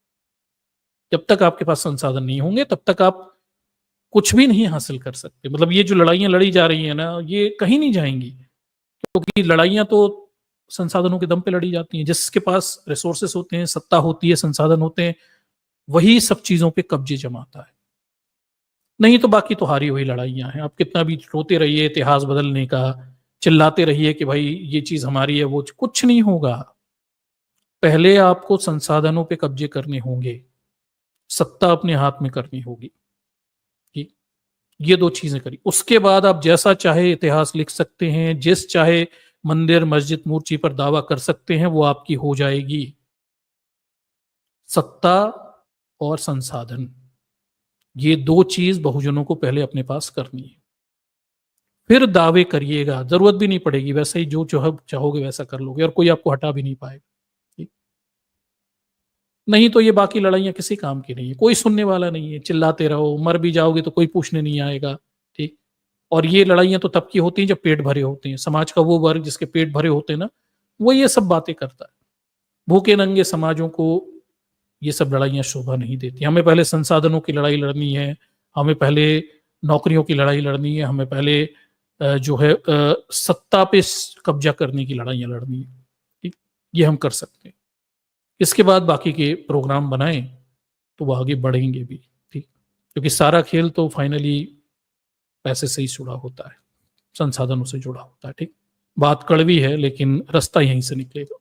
A: जब तक आपके पास संसाधन नहीं होंगे तब तक आप कुछ भी नहीं हासिल कर सकते। मतलब ये जो लड़ाइयां लड़ी जा रही है ना, ये कहीं नहीं जाएंगी, क्योंकि लड़ाइयां तो संसाधनों के दम पे लड़ी जाती हैं। जिसके पास रिसोर्सेस होते हैं, सत्ता होती है, संसाधन होते हैं, वही सब चीजों पे कब्जे जमाता है। नहीं तो बाकी तो हारी हुई लड़ाइयां हैं। आप कितना भी रोते रहिए इतिहास बदलने का, चिल्लाते रहिए कि भाई ये चीज हमारी है, वो कुछ नहीं होगा। पहले आपको संसाधनों पे कब्जे करने होंगे, सत्ता अपने हाथ में करनी होगी। ठीक, ये दो चीजें करी, उसके बाद आप जैसा चाहे इतिहास लिख सकते हैं, जिस चाहे मंदिर मस्जिद मूर्ति पर दावा कर सकते हैं, वो आपकी हो जाएगी। सत्ता और संसाधन, ये दो चीज बहुजनों को पहले अपने पास करनी है, फिर दावे करिएगा, जरूरत भी नहीं पड़ेगी, वैसे ही जो चाहोगे वैसा कर लोगे और कोई आपको हटा भी नहीं पाएगा। ठीक? नहीं तो ये बाकी लड़ाइयां किसी काम की नहीं है, कोई सुनने वाला नहीं है, चिल्लाते रहो, मर भी जाओगे तो कोई पूछने नहीं आएगा। ठीक, और ये लड़ाइयां तो तब की होती हैं जब पेट भरे होते हैं। समाज का वो वर्ग जिसके पेट भरे होते हैं ना, वो ये सब बातें करता है। भूखे नंगे समाजों को ये सब लड़ाइयां शोभा नहीं देती। हमें पहले संसाधनों की लड़ाई लड़नी है, हमें पहले नौकरियों की लड़ाई लड़नी है, हमें पहले जो है सत्ता पे कब्जा करने की लड़ाइयां लड़नी है। ठीक, ये हम कर सकते हैं। इसके बाद बाकी के प्रोग्राम बनाएं तो वो आगे बढ़ेंगे भी। ठीक, क्योंकि सारा खेल तो फाइनली पैसे से ही जुड़ा होता है, संसाधनों से जुड़ा होता है। ठीक, बात कड़वी है लेकिन रास्ता यहीं से निकलेगा।